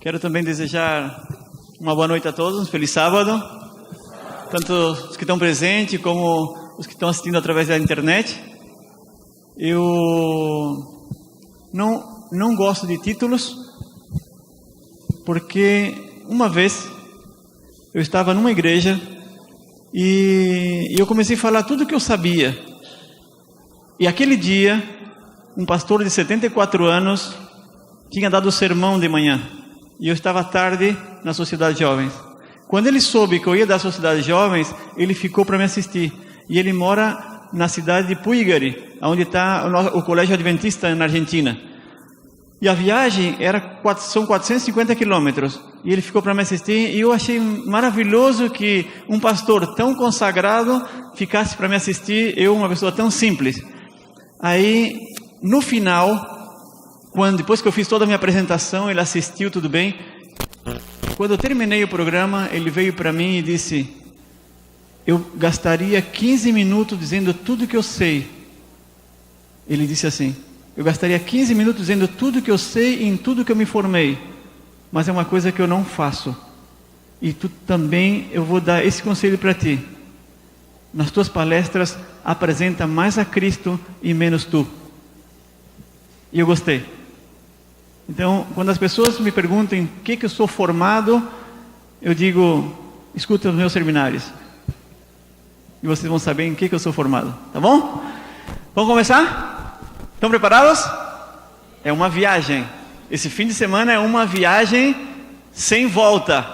Quero também desejar uma boa noite a todos, um feliz sábado, tanto os que estão presentes como os que estão assistindo através da internet. Eu não gosto de títulos, porque uma vez eu estava numa igreja e eu comecei a falar tudo o que eu sabia. E aquele dia, um pastor de 74 anos tinha dado o sermão de manhã. E eu estava à tarde na Sociedade de Jovens. Quando ele soube que eu ia da Sociedade de Jovens, ele ficou para me assistir. E ele mora na cidade de Puigari, onde está o Colégio Adventista na Argentina. E a viagem são 450 quilômetros. E ele ficou para me assistir. E eu achei maravilhoso que um pastor tão consagrado ficasse para me assistir. Eu, uma pessoa tão simples. Aí, no final, depois que eu fiz toda a minha apresentação, ele assistiu, tudo bem. Quando eu terminei o programa, ele veio para mim e disse: eu gastaria 15 minutos dizendo tudo que eu sei. Ele disse assim: eu gastaria 15 minutos dizendo tudo que eu sei e em tudo que eu me formei, mas é uma coisa que eu não faço. E tu também, eu vou dar esse conselho para ti. Nas tuas palestras, apresenta mais a Cristo e menos tu. E eu gostei. Então, quando as pessoas me perguntam em que eu sou formado, eu digo: escuta os meus seminários. E vocês vão saber em que eu sou formado. Tá bom? Vamos começar? Estão preparados? É uma viagem. Esse fim de semana é uma viagem sem volta.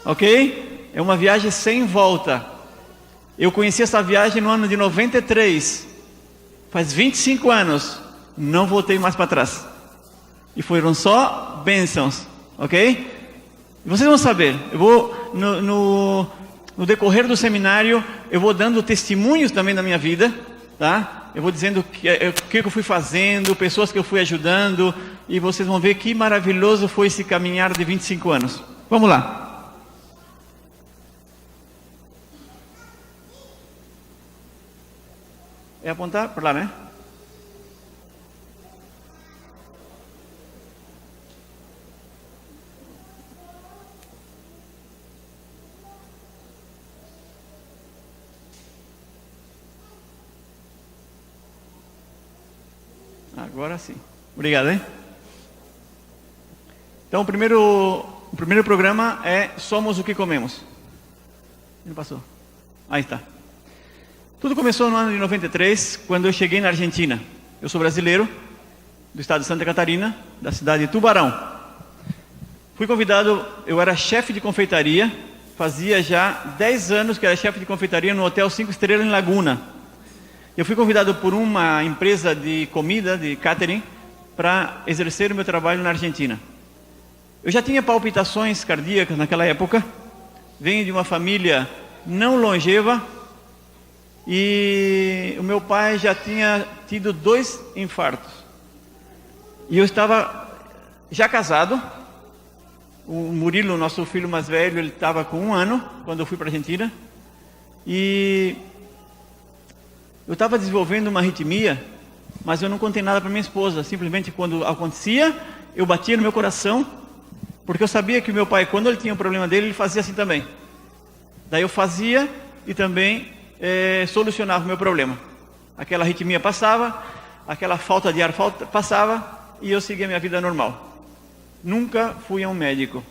Ok? É uma viagem sem volta. Eu conheci essa viagem no ano de 93. Faz 25 anos. Não voltei mais para trás. E foram só bênçãos, ok? E vocês vão saber, eu vou, no decorrer do seminário, eu vou dando testemunhos também da minha vida, tá? Eu vou dizendo o que eu fui fazendo, pessoas que eu fui ajudando, e vocês vão ver que maravilhoso foi esse caminhar de 25 anos. Vamos lá. É apontar para lá, né? Agora sim. Obrigado, hein? Então, o primeiro programa é Somos o que Comemos. Não passou? Aí está. Tudo começou no ano de 93, quando eu cheguei na Argentina. Eu sou brasileiro, do estado de Santa Catarina, da cidade de Tubarão. Fui convidado, eu era chefe de confeitaria, fazia já 10 anos que era chefe de confeitaria no Hotel 5 Estrelas em Laguna. Eu fui convidado por uma empresa de comida, de catering, para exercer o meu trabalho na Argentina. Eu já tinha palpitações cardíacas naquela época, venho de uma família não longeva, e o meu pai já tinha tido 2 infartos. E eu estava já casado, o Murilo, nosso filho mais velho, ele estava com 1 ano, quando eu fui para a Argentina, e eu estava desenvolvendo uma arritmia, mas eu não contei nada para minha esposa. Simplesmente quando acontecia, eu batia no meu coração, porque eu sabia que o meu pai, quando ele tinha um problema dele, ele fazia assim também. Daí eu fazia e também solucionava o meu problema. Aquela arritmia passava, aquela falta de ar passava e eu seguia a minha vida normal. Nunca fui a um médico,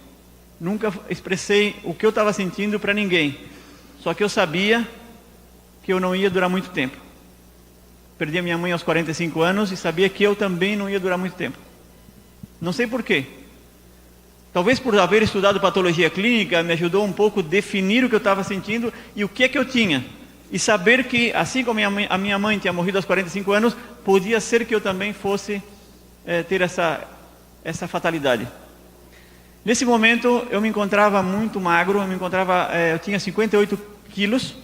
nunca expressei o que eu estava sentindo para ninguém. Só que eu sabia que eu não ia durar muito tempo. Perdi a minha mãe aos 45 anos e sabia que eu também não ia durar muito tempo. Não sei porquê. Talvez por haver estudado patologia clínica, me ajudou um pouco a definir o que eu estava sentindo e o que é que eu tinha. E saber que, assim como a minha mãe tinha morrido aos 45 anos, podia ser que eu também fosse ter essa fatalidade. Nesse momento, eu me encontrava muito magro, eu tinha 58 quilos,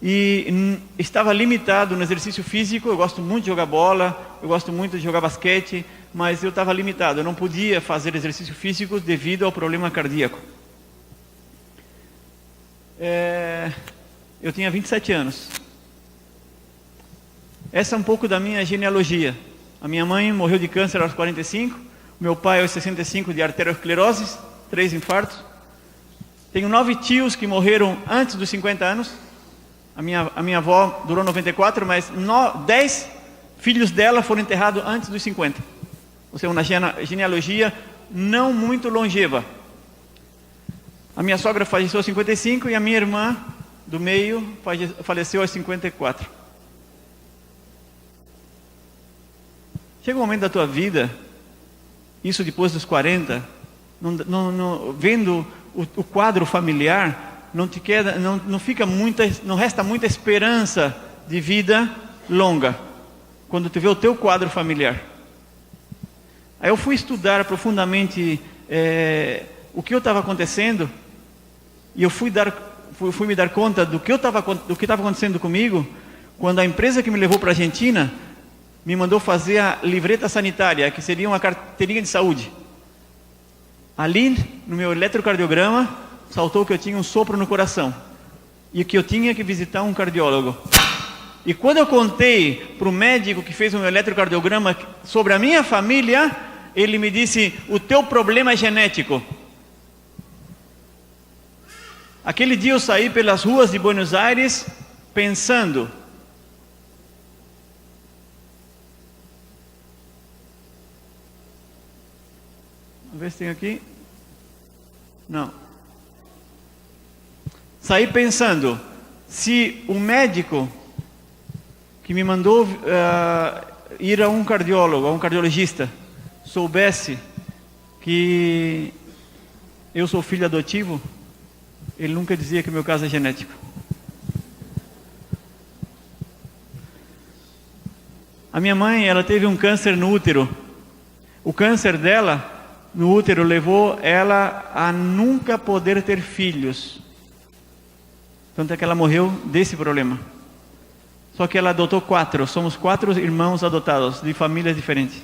e estava limitado no exercício físico. Eu gosto muito de jogar bola, eu gosto muito de jogar basquete, mas eu estava limitado, eu não podia fazer exercício físico devido ao problema cardíaco. Eu tinha 27 anos. Essa é um pouco da minha genealogia. A minha mãe morreu de câncer aos 45, Meu pai aos 65 de arteriosclerose, 3 infartos. Tenho 9 tios que morreram antes dos 50 anos. A minha avó durou 94, mas 10 filhos dela foram enterrados antes dos 50. Ou seja, uma genealogia não muito longeva. A minha sogra faleceu aos 55 e a minha irmã do meio faleceu aos 54. Chega um momento da tua vida, isso depois dos 40, vendo o quadro familiar, não resta muita esperança de vida longa, quando tu vê o teu quadro familiar. Aí eu fui estudar profundamente o que estava acontecendo, e eu fui me dar conta do que estava acontecendo comigo, quando a empresa que me levou para a Argentina me mandou fazer a livreta sanitária, que seria uma carteirinha de saúde. Ali, no meu eletrocardiograma, saltou que eu tinha um sopro no coração e que eu tinha que visitar um cardiólogo. E quando eu contei para o médico que fez um eletrocardiograma sobre a minha família, ele me disse: o teu problema é genético. Aquele dia eu saí pelas ruas de Buenos Aires pensando: vamos ver se tem aqui. Não. Saí pensando, se o médico que me mandou ir a um cardiólogo, a um cardiologista, soubesse que eu sou filho adotivo, ele nunca dizia que o meu caso é genético. A minha mãe, ela teve um câncer no útero. O câncer dela no útero levou ela a nunca poder ter filhos. Tanto é que ela morreu desse problema. Só que ela adotou 4. Somos 4 irmãos adotados, de famílias diferentes.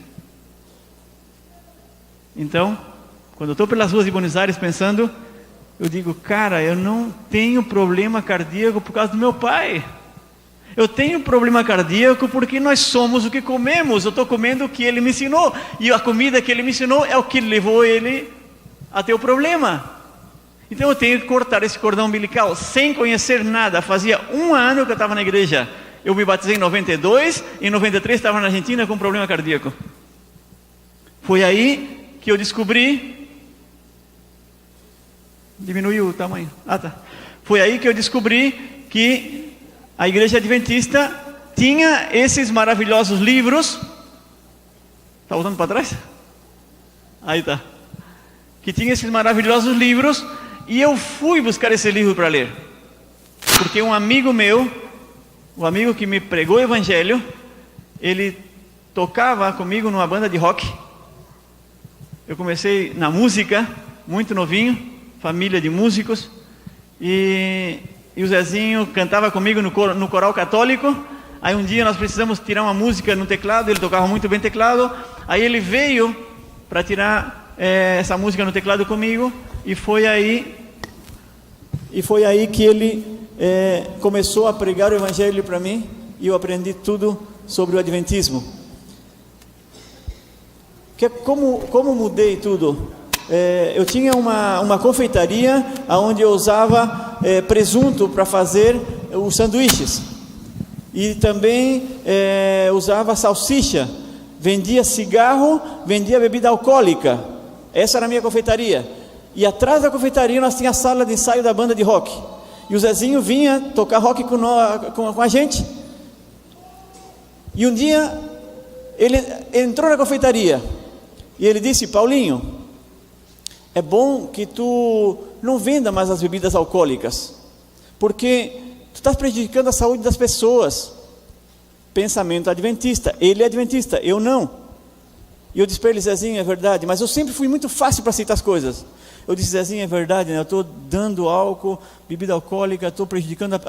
Então, quando eu estou pelas ruas de Buenos Aires pensando, eu digo: cara, eu não tenho problema cardíaco por causa do meu pai. Eu tenho problema cardíaco porque nós somos o que comemos. Eu estou comendo o que ele me ensinou. E a comida que ele me ensinou é o que levou ele a ter o problema. Então eu tenho que cortar esse cordão umbilical sem conhecer nada. Fazia 1 ano que eu estava na igreja. Eu me batizei em 92. Em 93 estava na Argentina com problema cardíaco. Foi aí que eu descobri... Diminuiu o tamanho. Tá. Foi aí que eu descobri que a igreja adventista tinha esses maravilhosos livros. Está voltando para trás? Aí tá. Que tinha esses maravilhosos livros, e eu fui buscar esse livro para ler. Porque um amigo meu, o amigo que me pregou o evangelho, ele tocava comigo numa banda de rock. Eu comecei na música, muito novinho, família de músicos, e o Zezinho cantava comigo no coral católico. Aí um dia nós precisamos tirar uma música no teclado, ele tocava muito bem teclado, aí ele veio para tirar essa música no teclado comigo, e foi aí que ele começou a pregar o evangelho para mim, e eu aprendi tudo sobre o adventismo. Como mudei tudo? Eu tinha uma confeitaria onde eu usava presunto para fazer os sanduíches, e também usava salsicha, vendia cigarro, vendia bebida alcoólica. Essa era a minha confeitaria. E atrás da confeitaria nós tínhamos a sala de ensaio da banda de rock, e o Zezinho vinha tocar rock com a gente. E um dia ele entrou na confeitaria e ele disse: Paulinho, é bom que tu não venda mais as bebidas alcoólicas, porque tu estás prejudicando a saúde das pessoas. Pensamento adventista. Ele é adventista, eu não. E eu disse para ele: Zezinho, é verdade, mas eu sempre fui muito fácil para aceitar as coisas. Eu disse: Zezinho, é verdade, né? Eu estou dando álcool, bebida alcoólica, estou prejudicando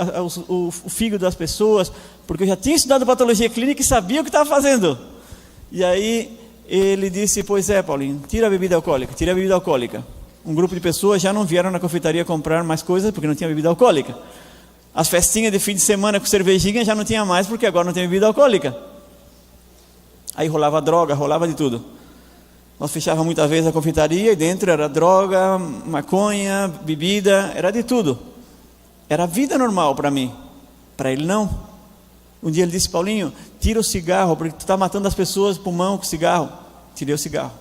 o fígado das pessoas, porque eu já tinha estudado patologia clínica e sabia o que estava fazendo. E aí ele disse: pois é, Paulinho, tira a bebida alcoólica, tira a bebida alcoólica. Um grupo de pessoas já não vieram na confeitaria comprar mais coisas porque não tinha bebida alcoólica. As festinhas de fim de semana com cervejinha já não tinha mais, porque agora não tem bebida alcoólica. Aí rolava droga, rolava de tudo. Nós fechávamos muitas vezes a confeitaria e dentro era droga, maconha, bebida, era de tudo. Era vida normal para mim. Para ele não. Um dia ele disse: Paulinho, tira o cigarro, porque tu está matando as pessoas pulmão com cigarro. Tirei o cigarro.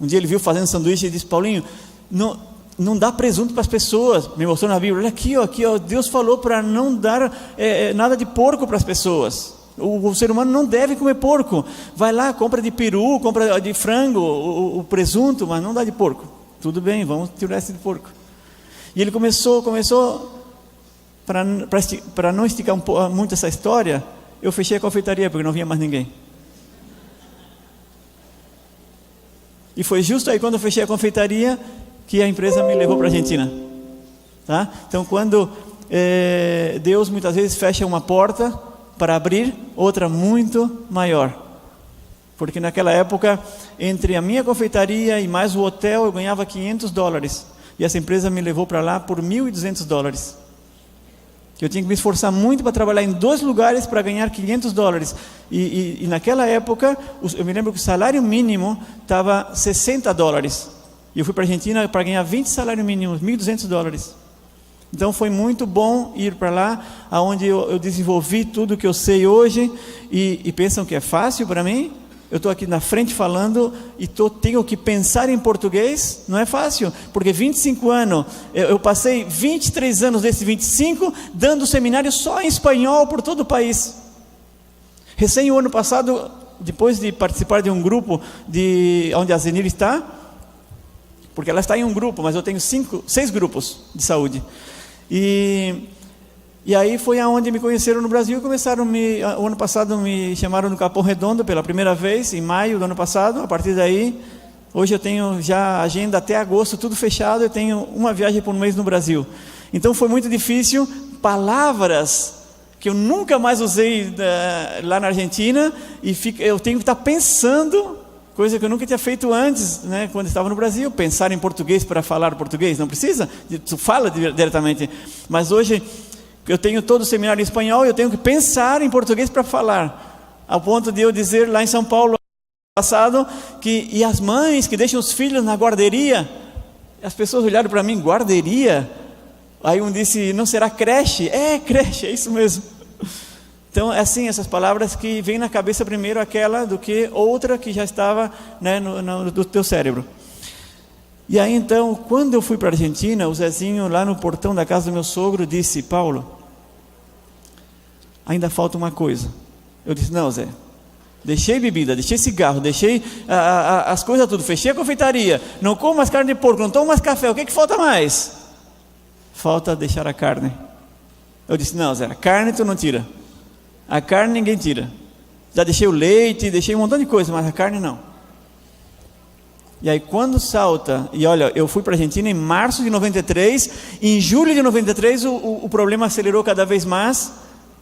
Um dia ele viu fazendo sanduíche e disse: Paulinho, não dá presunto para as pessoas. Me mostrou na Bíblia: olha aqui, ó, Deus falou para não dar nada de porco para as pessoas. O ser humano não deve comer porco. Vai lá, compra de peru, compra de frango, o presunto, mas não dá de porco. Tudo bem, vamos tirar esse de porco. E ele começou, para não esticar muito essa história, eu fechei a confeitaria, porque não vinha mais ninguém. E foi justo aí quando eu fechei a confeitaria, que a empresa me levou para a Argentina. Tá? Então quando Deus muitas vezes fecha uma porta, para abrir outra muito maior. Porque naquela época, entre a minha confeitaria e mais o hotel, eu ganhava $500. E essa empresa me levou para lá por $1.200. Eu tinha que me esforçar muito para trabalhar em 2 lugares para ganhar $500. E naquela época, eu me lembro que o salário mínimo estava $60. E eu fui para a Argentina para ganhar 20 salários mínimos, $1.200. Então foi muito bom ir para lá, onde eu desenvolvi tudo que eu sei hoje. E pensam que é fácil para mim? Eu estou aqui na frente falando e tenho que pensar em português. Não é fácil, porque 25 anos, eu passei 23 anos desses 25 dando seminário só em espanhol por todo o país. Recém o ano passado, depois de participar de um grupo onde a Zenir está, porque ela está em um grupo, mas eu tenho 6 grupos de saúde. E aí foi aonde me conheceram no Brasil e começaram o ano passado me chamaram no Capão Redondo pela primeira vez, em maio do ano passado. A partir daí, hoje eu tenho já agenda até agosto, tudo fechado, eu tenho uma viagem por mês no Brasil. Então foi muito difícil, palavras que eu nunca mais usei lá na Argentina, e eu tenho que estar pensando, coisa que eu nunca tinha feito antes, né, quando estava no Brasil, pensar em português para falar português, não precisa, tu fala diretamente, mas hoje eu tenho todo o seminário em espanhol, eu tenho que pensar em português para falar, ao ponto de eu dizer lá em São Paulo, passado, e as mães que deixam os filhos na guarderia, as pessoas olharam para mim: guarderia? Aí um disse: não será creche? Creche, é isso mesmo. Então, é assim, essas palavras que vêm na cabeça primeiro aquela do que outra que já estava, né, no teu cérebro. E aí então, quando eu fui para a Argentina, o Zezinho lá no portão da casa do meu sogro disse: Paulo, ainda falta uma coisa. Eu disse: não, Zé, deixei bebida, deixei cigarro, deixei as coisas tudo, fechei a confeitaria, não como mais carne de porco, não tomo mais café, o que falta mais? Falta deixar a carne. Eu disse: não, Zé, a carne tu não tira. A carne ninguém tira. Já deixei o leite, deixei um montão de coisa, mas a carne não. E aí quando salta, e olha, eu fui para a Argentina em março de 93, em julho de 93 o problema acelerou cada vez mais,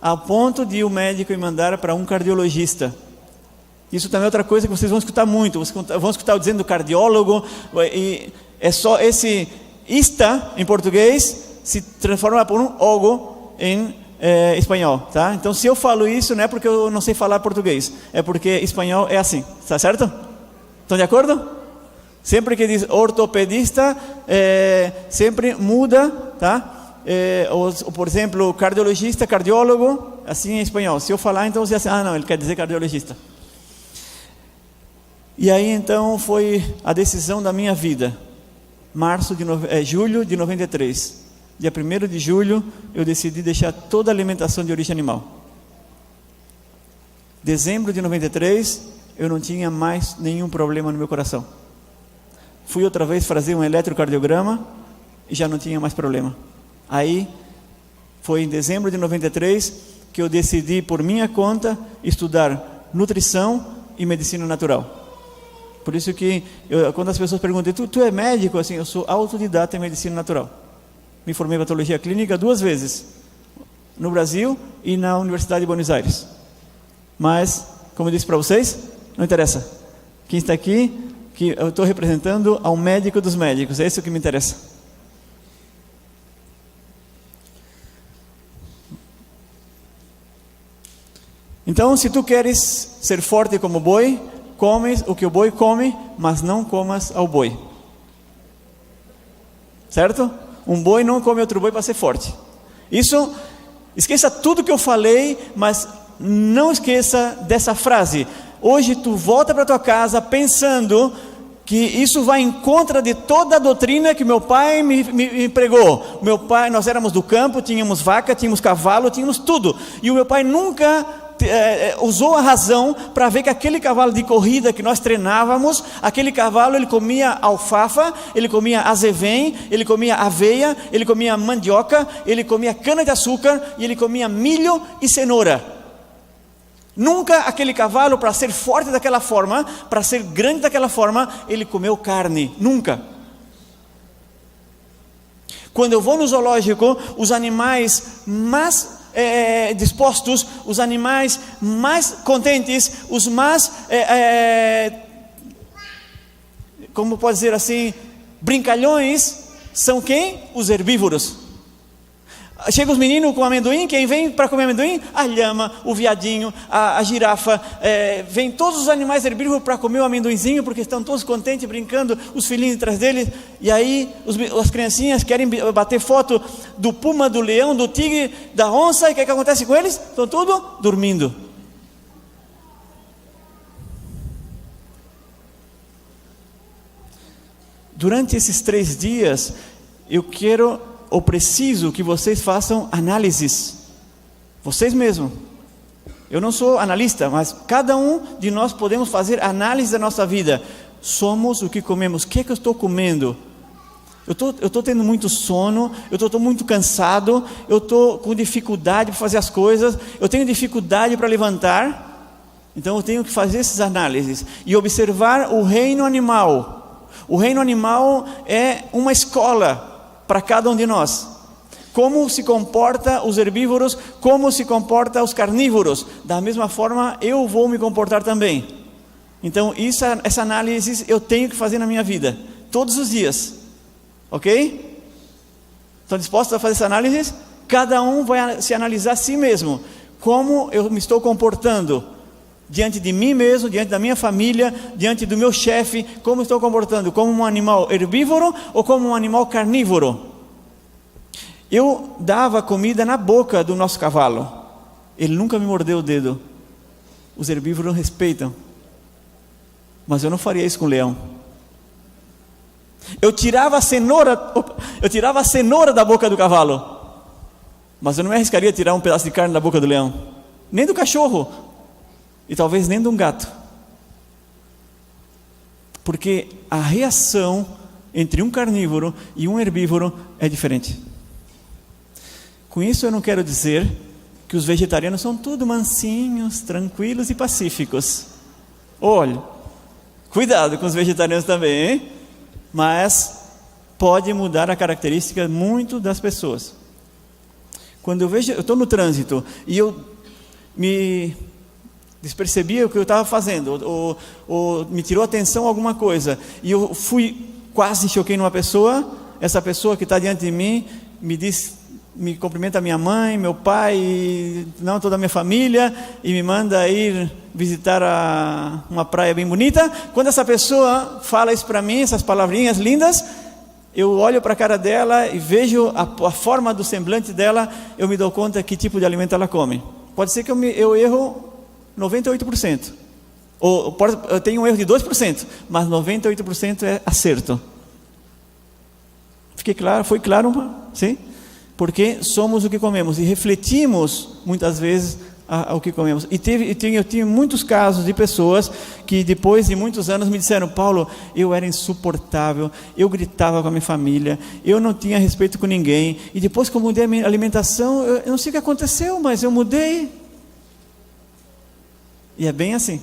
a ponto de o médico me mandar para um cardiologista. Isso também é outra coisa que vocês vão escutar muito, vão escutar eu dizendo cardiólogo, e é só esse ista em português se transforma por um ogo em espanhol, tá? Então se eu falo isso não é porque eu não sei falar português, é porque espanhol é assim, tá certo? Estão de acordo? Sempre que diz ortopedista, sempre muda, tá? Ou, por exemplo, cardiologista, cardiólogo, assim em espanhol. Se eu falar, então você assim, não, ele quer dizer cardiologista. E aí então foi a decisão da minha vida. Julho de 93. Dia 1º de julho, eu decidi deixar toda a alimentação de origem animal. Dezembro de 93, eu não tinha mais nenhum problema no meu coração. Fui outra vez fazer um eletrocardiograma e já não tinha mais problema. Aí, foi em dezembro de 93 que eu decidi, por minha conta, estudar nutrição e medicina natural. Por isso que, quando as pessoas perguntam, tu é médico? Assim, eu sou autodidata em medicina natural. Me formei em patologia clínica 2 vezes, no Brasil e na Universidade de Buenos Aires. Mas, como eu disse para vocês, não interessa. Quem está aqui, que eu estou representando ao médico dos médicos, é isso que me interessa. Então, se tu queres ser forte como boi, comes o que o boi come, mas não comas ao boi. Certo? Um boi não come outro boi para ser forte. Isso, esqueça tudo que eu falei, mas não esqueça dessa frase. Hoje tu volta para tua casa pensando que isso vai em contra de toda a doutrina que meu pai me pregou. Meu pai, nós éramos do campo, tínhamos vaca, tínhamos cavalo, tínhamos tudo. E o meu pai nunca usou a razão para ver que aquele cavalo de corrida que nós treinávamos, aquele cavalo ele comia alfafa, ele comia azevém, ele comia aveia, ele comia mandioca, ele comia cana de açúcar e ele comia milho e cenoura. Nunca aquele cavalo, para ser forte daquela forma, para ser grande daquela forma, ele comeu carne, nunca. Quando eu vou no zoológico, os animais mais dispostos, os animais mais contentes, os mais, como pode dizer assim, brincalhões, são quem? Os herbívoros. Chega os meninos com amendoim, quem vem para comer amendoim? A lhama, o viadinho, a girafa, vem todos os animais herbívoros para comer o amendoinzinho, porque estão todos contentes, brincando, os filhinhos atrás deles, e aí as criancinhas querem bater foto do puma, do leão, do tigre, da onça, e o que acontece com eles? Estão tudo dormindo. Durante esses 3 dias, eu quero ou preciso que vocês façam análises, vocês mesmos. Eu não sou analista, mas cada um de nós podemos fazer análise da nossa vida. Somos o que comemos. O que é que eu estou comendo? Eu estou tendo muito sono, eu estou muito cansado, eu estou com dificuldade para fazer as coisas, eu tenho dificuldade para levantar, então eu tenho que fazer essas análises e observar o reino animal. O reino animal é uma escola para cada um de nós. Como se comporta os herbívoros, como se comporta os carnívoros. Da mesma forma, eu vou me comportar também. Então, essa análise eu tenho que fazer na minha vida, todos os dias. Ok? Estão dispostos a fazer essa análise? Cada um vai se analisar a si mesmo. Como eu me estou comportando diante de mim mesmo, diante da minha família, diante do meu chefe, como estou comportando? Como um animal herbívoro ou como um animal carnívoro? Eu dava comida na boca do nosso cavalo, ele nunca me mordeu o dedo. Os herbívoros respeitam, mas eu não faria isso com o leão. Eu tirava a cenoura da boca do cavalo, mas eu não me arriscaria a tirar um pedaço de carne da boca do leão, nem do cachorro, e talvez nem de um gato, porque a reação entre um carnívoro e um herbívoro é diferente. Com isso eu não quero dizer que os vegetarianos são tudo mansinhos, tranquilos e pacíficos. Olha, cuidado com os vegetarianos também, hein? Mas pode mudar a característica muito das pessoas. Quando eu estou no trânsito e eu me despercebia o que eu estava fazendo, ou me tirou a atenção alguma coisa, e eu quase choquei numa pessoa, essa pessoa que está diante de mim me cumprimenta minha mãe, meu pai, não toda a minha família, e me manda ir visitar uma praia bem bonita. Quando essa pessoa fala isso para mim, essas palavrinhas lindas, eu olho para a cara dela e vejo a forma do semblante dela, eu me dou conta que tipo de alimento ela come. Pode ser que eu erro 98%, ou eu tenho um erro de 2%, mas 98% é acerto. Foi claro? Sim? Porque somos o que comemos e refletimos muitas vezes o que comemos. Eu tive muitos casos de pessoas que depois de muitos anos me disseram: Paulo, eu era insuportável, eu gritava com a minha família, eu não tinha respeito com ninguém, e depois que eu mudei a minha alimentação, eu não sei o que aconteceu, mas eu mudei. E é bem assim,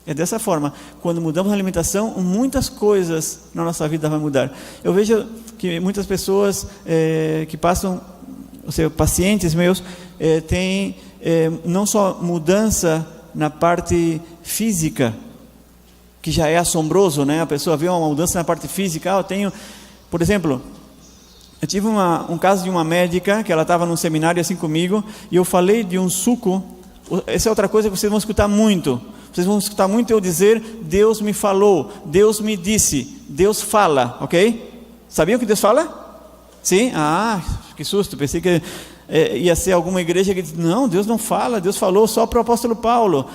é dessa forma. Quando mudamos a alimentação, muitas coisas na nossa vida vão mudar. Eu vejo que muitas pessoas que passam, ou seja, pacientes meus, têm não só mudança na parte física, que já é assombroso, né? A pessoa vê uma mudança na parte física. Eu tenho, por exemplo, eu tive um caso de uma médica, que ela estava num seminário assim comigo, e eu falei de um suco. Essa é outra coisa que vocês vão escutar muito. Vocês vão escutar muito eu dizer, Deus me falou, Deus me disse, Deus fala, ok? Sabiam que Deus fala? Sim? Ah, que susto, pensei que ia ser alguma igreja que diz, não, Deus não fala, Deus falou só para o apóstolo Paulo,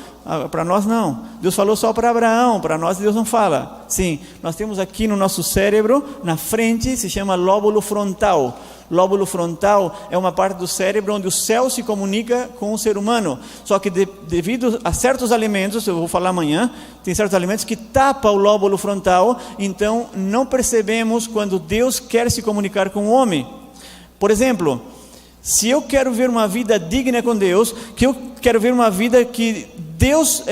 para nós não, Deus falou só para Abraão, para nós Deus não fala. Sim, nós temos aqui no nosso cérebro, na frente, se chama lóbulo frontal. Lóbulo frontal é uma parte do cérebro onde o céu se comunica com o ser humano, só que devido a certos alimentos, eu vou falar amanhã, tem certos alimentos que tapam o lóbulo frontal, então não percebemos quando Deus quer se comunicar com o homem. Por exemplo, se eu quero ver uma vida digna com Deus, que eu quero ver uma vida que Deus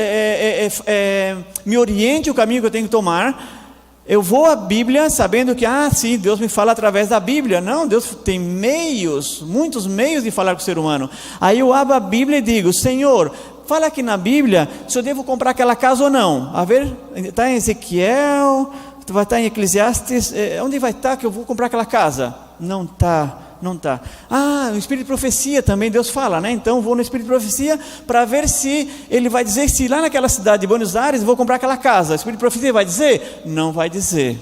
me oriente o caminho que eu tenho que tomar, eu vou à Bíblia sabendo que, sim, Deus me fala através da Bíblia. Não, Deus tem meios, muitos meios de falar com o ser humano. Aí eu abro a Bíblia e digo, Senhor, fala aqui na Bíblia se eu devo comprar aquela casa ou não. A ver, está em Ezequiel, vai estar em Eclesiastes, onde vai estar que eu vou comprar aquela casa? Não está. No Espírito de Profecia também Deus fala, né? Então vou no Espírito de Profecia para ver se ele vai dizer se lá naquela cidade de Buenos Aires eu vou comprar aquela casa. O Espírito de Profecia vai dizer? Não vai dizer.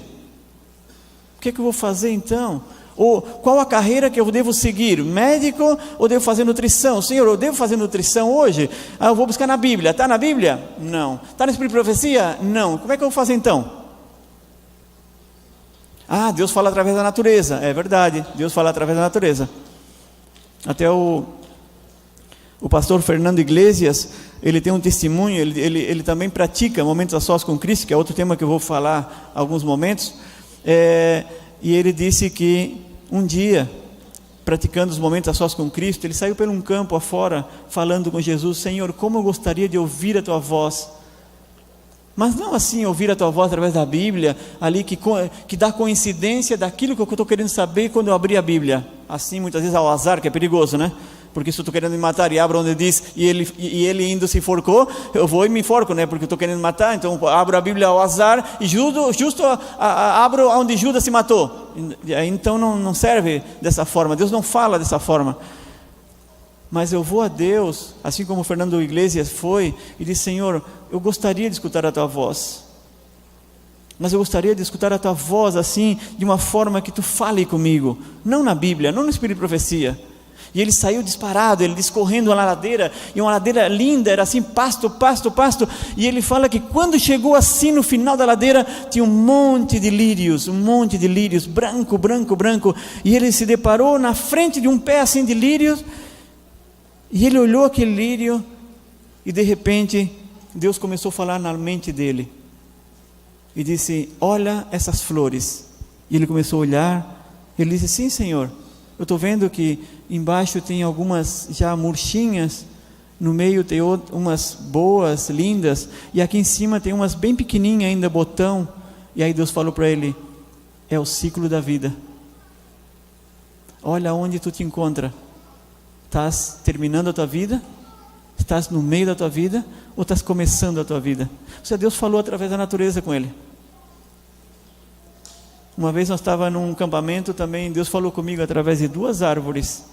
O que eu vou fazer então? Ou qual a carreira que eu devo seguir? Médico ou devo fazer nutrição? Senhor, eu devo fazer nutrição hoje? Eu vou buscar na Bíblia. Está na Bíblia? Não. Está no Espírito de Profecia? Não. Como é que eu vou fazer então? Deus fala através da natureza. É verdade, Deus fala através da natureza. Até o pastor Fernando Iglesias, ele tem um testemunho, ele também pratica momentos a sós com Cristo, que é outro tema que eu vou falar alguns momentos, e ele disse que um dia, praticando os momentos a sós com Cristo, ele saiu por um campo afora, falando com Jesus, Senhor, como eu gostaria de ouvir a Tua voz, mas não assim, ouvir a Tua voz através da Bíblia, ali que dá coincidência daquilo que eu estou querendo saber quando eu abrir a Bíblia, assim muitas vezes ao azar, que é perigoso, né? Porque se eu estou querendo me matar e abro onde diz, e ele indo se enforcou, eu vou e me enforco, né? Porque eu estou querendo matar, então abro a Bíblia ao azar, e justo abro onde Judas se matou, então não serve dessa forma, Deus não fala dessa forma. Mas eu vou a Deus, assim como o Fernando Iglesias foi, e disse, Senhor, eu gostaria de escutar a Tua voz, mas eu gostaria de escutar a Tua voz assim, de uma forma que Tu fale comigo, não na Bíblia, não no Espírito de Profecia. E ele saiu disparado, ele discorrendo uma ladeira, e uma ladeira linda, era assim, pasto, e ele fala que quando chegou assim no final da ladeira, tinha um monte de lírios, branco, e ele se deparou na frente de um pé assim de lírios, e ele olhou aquele lírio, e de repente, Deus começou a falar na mente dele, e disse, olha essas flores, e ele começou a olhar, ele disse, sim Senhor, eu estou vendo que embaixo tem algumas já murchinhas, no meio tem umas boas, lindas, e aqui em cima tem umas bem pequenininhas ainda, botão, e aí Deus falou para ele, é o ciclo da vida, olha onde tu te encontra, estás terminando a tua vida, estás no meio da tua vida, ou estás começando a tua vida? Ou seja, Deus falou através da natureza com ele. Uma vez nós estávamos num acampamento também, Deus falou comigo através de 2 árvores,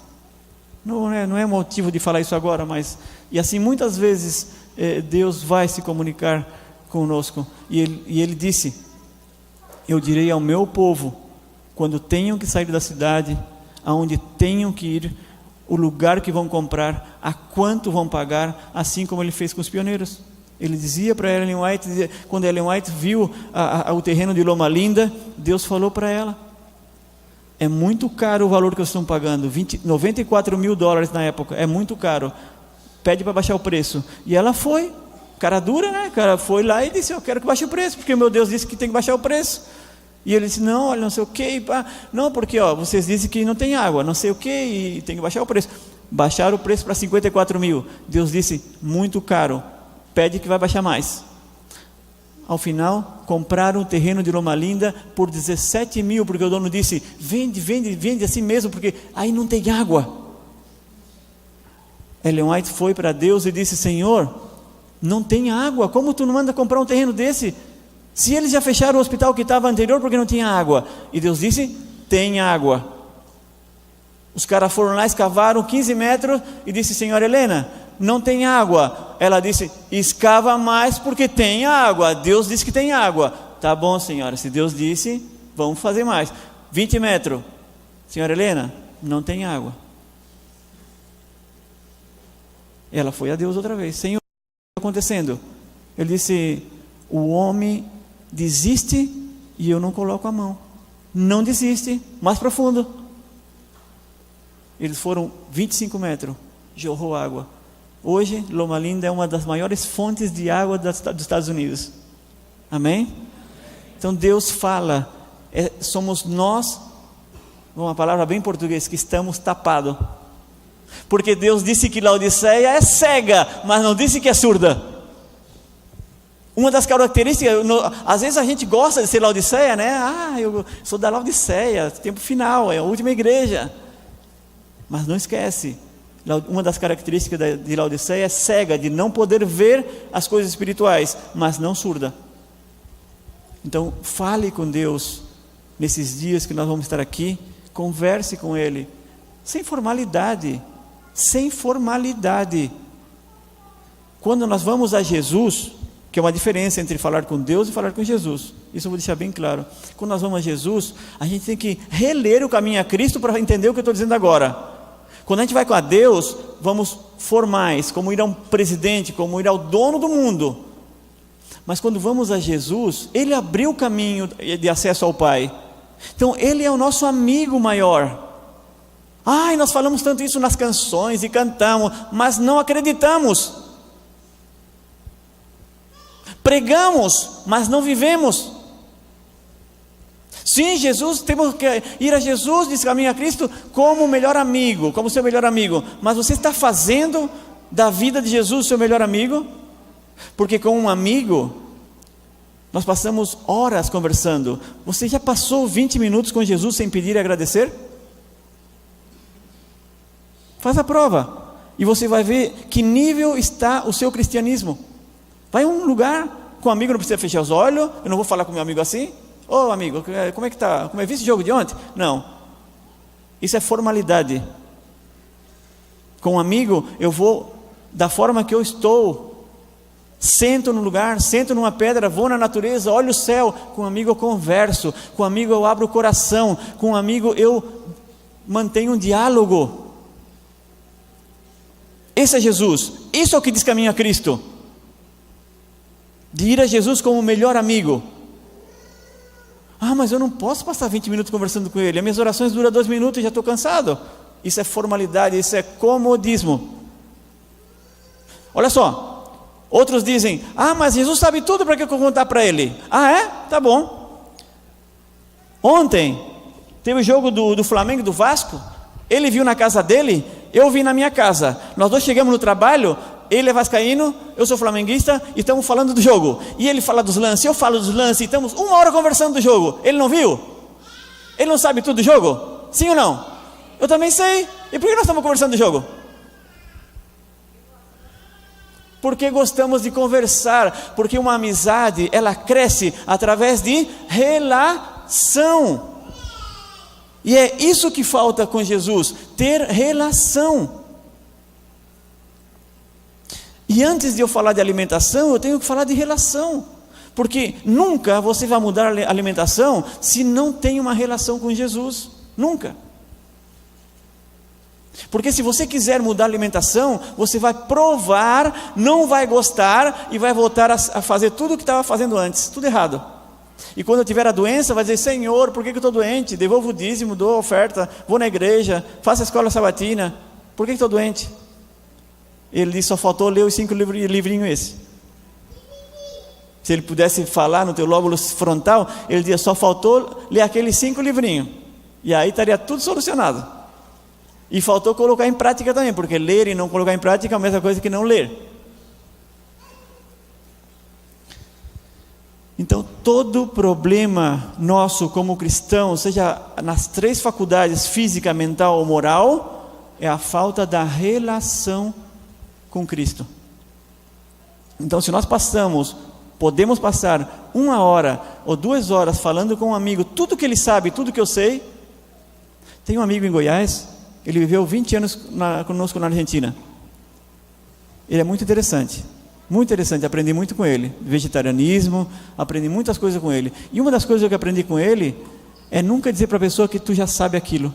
não é motivo de falar isso agora, mas, e assim muitas vezes Deus vai se comunicar conosco, e ele disse, eu direi ao meu povo, quando tenham que sair da cidade, aonde tenham que ir, o lugar que vão comprar, a quanto vão pagar, assim como ele fez com os pioneiros. Ele dizia para Ellen White, quando Ellen White viu o terreno de Loma Linda, Deus falou para ela, é muito caro o valor que vocês estão pagando, $94 mil na época, é muito caro, pede para baixar o preço. E ela foi, cara dura, né? O cara foi lá e disse, eu quero que baixe o preço, porque meu Deus disse que tem que baixar o preço. E ele disse, não, olha, não sei o que, não, porque vocês dizem que não tem água, não sei o que, e tem que baixar o preço. Baixaram o preço para 54 mil. Deus disse, muito caro, pede que vai baixar mais. Ao final, compraram o terreno de Loma Linda por 17 mil, porque o dono disse, vende assim mesmo, porque aí não tem água. Ellen White foi para Deus e disse, Senhor, não tem água, como tu não manda comprar um terreno desse? Se eles já fecharam o hospital que estava anterior porque não tinha água, e Deus disse, tem água. Os caras foram lá, escavaram 15 metros e disse, Senhora Helena, não tem água, Ela disse: escava mais porque tem água. Deus disse que tem água. Tá bom, senhora, se Deus disse, vamos fazer mais. 20 metros. Senhora Helena, não tem água. Ela foi a Deus outra vez. Senhor, o que está acontecendo? Ele disse: o homem desiste e eu não coloco a mão. Não desiste. Mais profundo. Eles foram 25 metros. Jorrou água. Hoje, Loma Linda é uma das maiores fontes de água dos Estados Unidos. Amém? Então Deus fala, somos nós, uma palavra bem portuguesa, que estamos tapados. Porque Deus disse que Laodiceia é cega, mas não disse que é surda. Uma das características, às vezes a gente gosta de ser Laodiceia, né? Eu sou da Laodiceia, tempo final, é a última igreja. Mas não esquece, uma das características de Laodiceia é cega, de não poder ver as coisas espirituais, mas não surda. Então, fale com Deus nesses dias que nós vamos estar aqui, converse com Ele, sem formalidade, sem formalidade. Quando nós vamos a Jesus, que é uma diferença entre falar com Deus e falar com Jesus, isso eu vou deixar bem claro. Quando nós vamos a Jesus, a gente tem que reler o caminho a Cristo para entender o que eu estou dizendo agora. Quando a gente vai com a Deus, vamos formais, como ir a um presidente, como ir ao dono do mundo. Mas quando vamos a Jesus, Ele abriu o caminho de acesso ao Pai. Então Ele é o nosso amigo maior. Nós falamos tanto isso nas canções e cantamos, mas não acreditamos. Pregamos, mas não vivemos. Sim, Jesus, temos que ir a Jesus, diz caminho a Cristo, como o melhor amigo, como seu melhor amigo. Mas você está fazendo da vida de Jesus o seu melhor amigo? Porque com um amigo, nós passamos horas conversando. Você já passou 20 minutos com Jesus sem pedir e agradecer? Faz a prova, e você vai ver que nível está o seu cristianismo. Vai a um lugar, com um amigo não precisa fechar os olhos, eu não vou falar com meu amigo assim. Ô amigo, como é que está? Como é que esse jogo de ontem? Não, isso é formalidade. Com um amigo, eu vou da forma que eu estou. Sento no lugar, sento numa pedra, vou na natureza, olho o céu. Com um amigo eu converso, com um amigo eu abro o coração, com um amigo eu mantenho um diálogo. Esse é Jesus, isso é o que diz caminho a Cristo. De ir a Jesus como o melhor amigo. Mas eu não posso passar 20 minutos conversando com Ele, as minhas orações duram 2 minutos e já estou cansado. Isso é formalidade, isso é comodismo. Olha só, outros dizem: mas Jesus sabe tudo, para que eu vou contar para Ele? É? Tá bom. Ontem teve o jogo do Flamengo e do Vasco. Ele viu na casa dele, eu vi na minha casa. Nós dois chegamos no trabalho, ele é vascaíno, eu sou flamenguista, e estamos falando do jogo. E ele fala dos lances, eu falo dos lances, e estamos 1 hora conversando do jogo. Ele não viu? Ele não sabe tudo do jogo? Sim ou não? Eu também sei. E por que nós estamos conversando do jogo? Porque gostamos de conversar. Porque uma amizade, ela cresce através de relação. E é isso que falta com Jesus, ter relação. E antes de eu falar de alimentação, eu tenho que falar de relação. Porque nunca você vai mudar a alimentação se não tem uma relação com Jesus. Nunca. Porque se você quiser mudar a alimentação, você vai provar, não vai gostar e vai voltar a fazer tudo o que estava fazendo antes. Tudo errado. E quando eu tiver a doença, vai dizer: Senhor, por que eu estou doente? Devolvo o dízimo, dou a oferta, vou na igreja, faço a escola sabatina. Por que estou doente? Ele disse: só faltou ler os 5 livrinhos esse. Se ele pudesse falar no teu lóbulo frontal, ele dizia: só faltou ler aqueles 5 livrinhos. E aí estaria tudo solucionado. E faltou colocar em prática também, porque ler e não colocar em prática é a mesma coisa que não ler. Então, todo problema nosso como cristão, seja nas 3 faculdades, física, mental ou moral, é a falta da relação com Cristo. Então, se nós podemos passar 1 hora ou 2 horas falando com um amigo, tudo que ele sabe, tudo que eu sei. Tem um amigo em Goiás, ele viveu 20 anos conosco na Argentina. Ele é muito interessante, aprendi muito com ele, vegetarianismo, aprendi muitas coisas com ele, e uma das coisas que eu aprendi com ele, é nunca dizer para a pessoa que tu já sabe aquilo.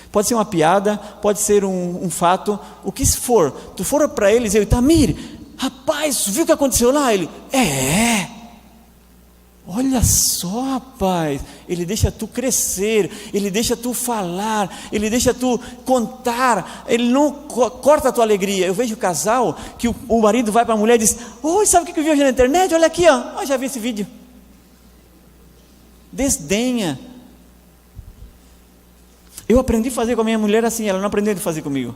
Pode ser uma piada, pode ser um fato, o que for, tu for para ele e dizer, Itamir, rapaz, viu o que aconteceu lá? Ele, olha só, rapaz, ele deixa tu crescer, ele deixa tu falar, ele deixa tu contar, ele não corta a tua alegria. Eu vejo casal que o marido vai para a mulher e diz, sabe o que eu vi hoje na internet? Olha aqui, ó, já vi esse vídeo. Desdenha. Eu aprendi a fazer com a minha mulher assim, ela não aprendeu a fazer comigo.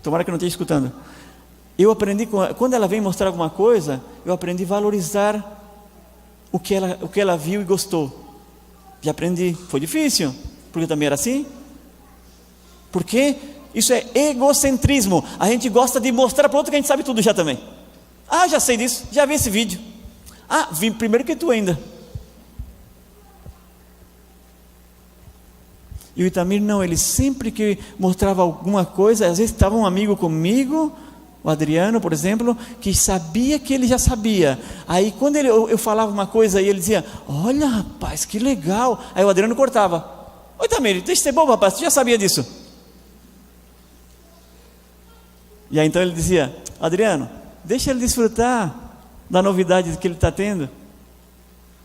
Tomara que não esteja escutando. Eu aprendi, quando ela vem mostrar alguma coisa, eu aprendi a valorizar o que ela viu e gostou. Já aprendi, foi difícil, porque eu também era assim. Porque isso é egocentrismo. A gente gosta de mostrar para o outro que a gente sabe tudo já também. Já sei disso, já vi esse vídeo. Vi primeiro que tu ainda. E o Itamir não, ele sempre que mostrava alguma coisa, às vezes estava um amigo comigo, o Adriano, por exemplo, que sabia que ele já sabia. Aí quando eu falava uma coisa e ele dizia, olha rapaz, que legal. Aí o Adriano cortava. Oi Itamir, deixa de ser bobo rapaz, tu já sabia disso. E aí então ele dizia, Adriano, deixa ele desfrutar da novidade que ele está tendo.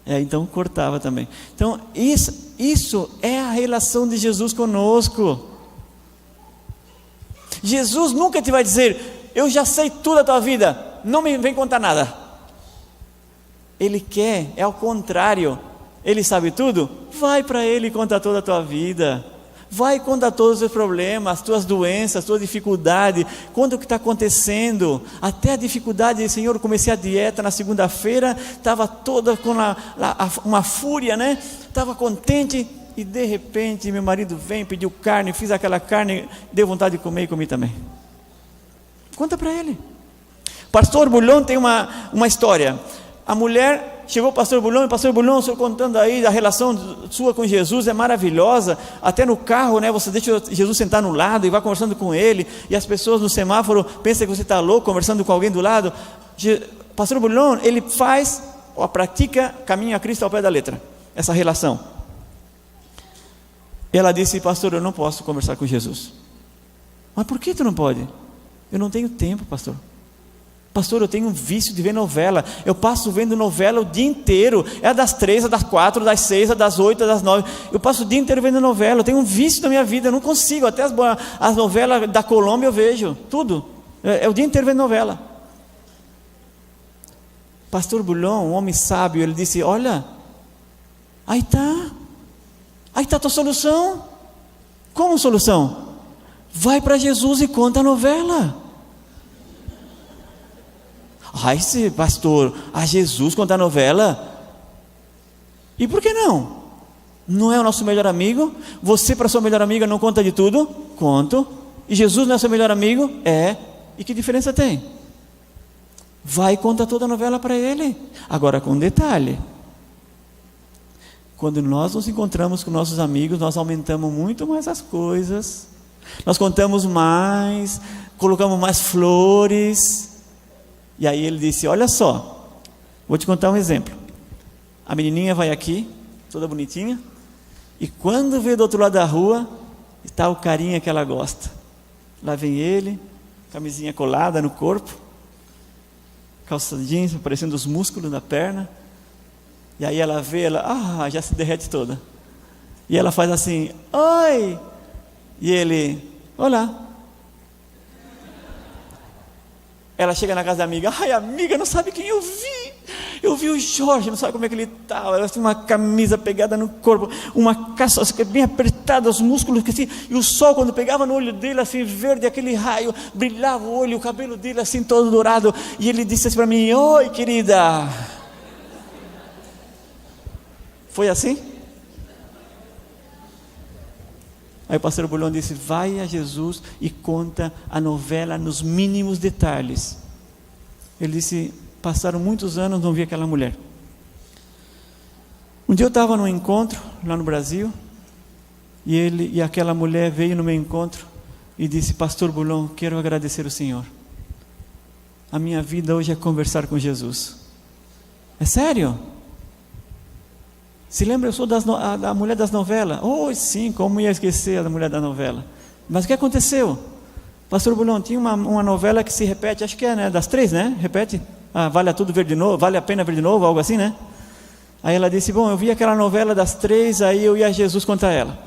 Então cortava também. Então isso é a relação de Jesus conosco. Jesus nunca te vai dizer, eu já sei tudo da tua vida, não me vem contar nada. Ele quer, é ao contrário. Ele sabe tudo, vai para ele e conta toda a tua vida. Vai contar todos os seus problemas, as tuas doenças, as tuas dificuldades. Conta o que está acontecendo. Até a dificuldade, Senhor, eu comecei a dieta na segunda-feira, estava toda com uma fúria, né? Estava contente e de repente meu marido vem, pediu carne, fiz aquela carne, deu vontade de comer e comi também. Conta para ele. Pastor Bulhão tem uma história. A mulher chegou o pastor Bulhão, o senhor contando aí a relação sua com Jesus é maravilhosa, até no carro, né, você deixa Jesus sentar no lado e vai conversando com ele, e as pessoas no semáforo pensam que você está louco, conversando com alguém do lado. Pastor Bulhão, ele faz, ou pratica, caminho a Cristo ao pé da letra, essa relação. Ela disse, pastor, eu não posso conversar com Jesus. Mas por que tu não pode? Eu não tenho tempo, pastor. Pastor, eu tenho um vício de ver novela. Eu passo vendo novela o dia inteiro. É das 3, das 4, das 6, das 8, das 9. Eu passo o dia inteiro vendo novela. Eu tenho um vício na minha vida. Eu não consigo. Até as novelas da Colômbia eu vejo. Tudo. É o dia inteiro vendo novela. Pastor Bulhão, um homem sábio, ele disse, olha, aí está a tua solução. Como solução? Vai para Jesus e conta a novela. Esse pastor, a Jesus contar novela? E por que não? Não é o nosso melhor amigo? Você para sua melhor amiga não conta de tudo? Conto. E Jesus não é seu melhor amigo? É. E que diferença tem? Vai e conta toda a novela para ele. Agora com um detalhe. Quando nós nos encontramos com nossos amigos, nós aumentamos muito mais as coisas. Nós contamos mais, colocamos mais flores. E aí ele disse, olha só, vou te contar um exemplo. A menininha vai aqui, toda bonitinha, e quando vê do outro lado da rua, está o carinha que ela gosta. Lá vem ele, camisinha colada no corpo, calça jeans, aparecendo os músculos da perna, e aí ela vê, já se derrete toda. E ela faz assim, oi! E ele, olá. Ela chega na casa da amiga, amiga, não sabe quem eu vi? Eu vi o Jorge, não sabe como é que ele estava. Ela tinha uma camisa pegada no corpo, uma calça bem apertada, os músculos assim, e o sol quando pegava no olho dele assim, verde, aquele raio, brilhava o olho, o cabelo dele assim todo dourado, e ele disse assim para mim, oi querida. Foi assim? Aí o pastor Bulhão disse, vai a Jesus e conta a novela nos mínimos detalhes. Ele disse, passaram muitos anos, não vi aquela mulher. Um dia eu estava num encontro lá no Brasil, e aquela mulher veio no meu encontro, e disse: Pastor Bulhon, quero agradecer ao Senhor. A minha vida hoje é conversar com Jesus. É sério? Se lembra, eu sou da mulher das novelas. Oh, sim, como ia esquecer da mulher da novela. Mas o que aconteceu? Pastor Bulhon, tinha uma novela que se repete, acho que é, né, das 3, né? Repete. Vale a tudo ver de novo, vale a pena ver de novo, algo assim, né? Aí ela disse: bom, eu vi aquela novela das 3, aí eu ia a Jesus contar ela.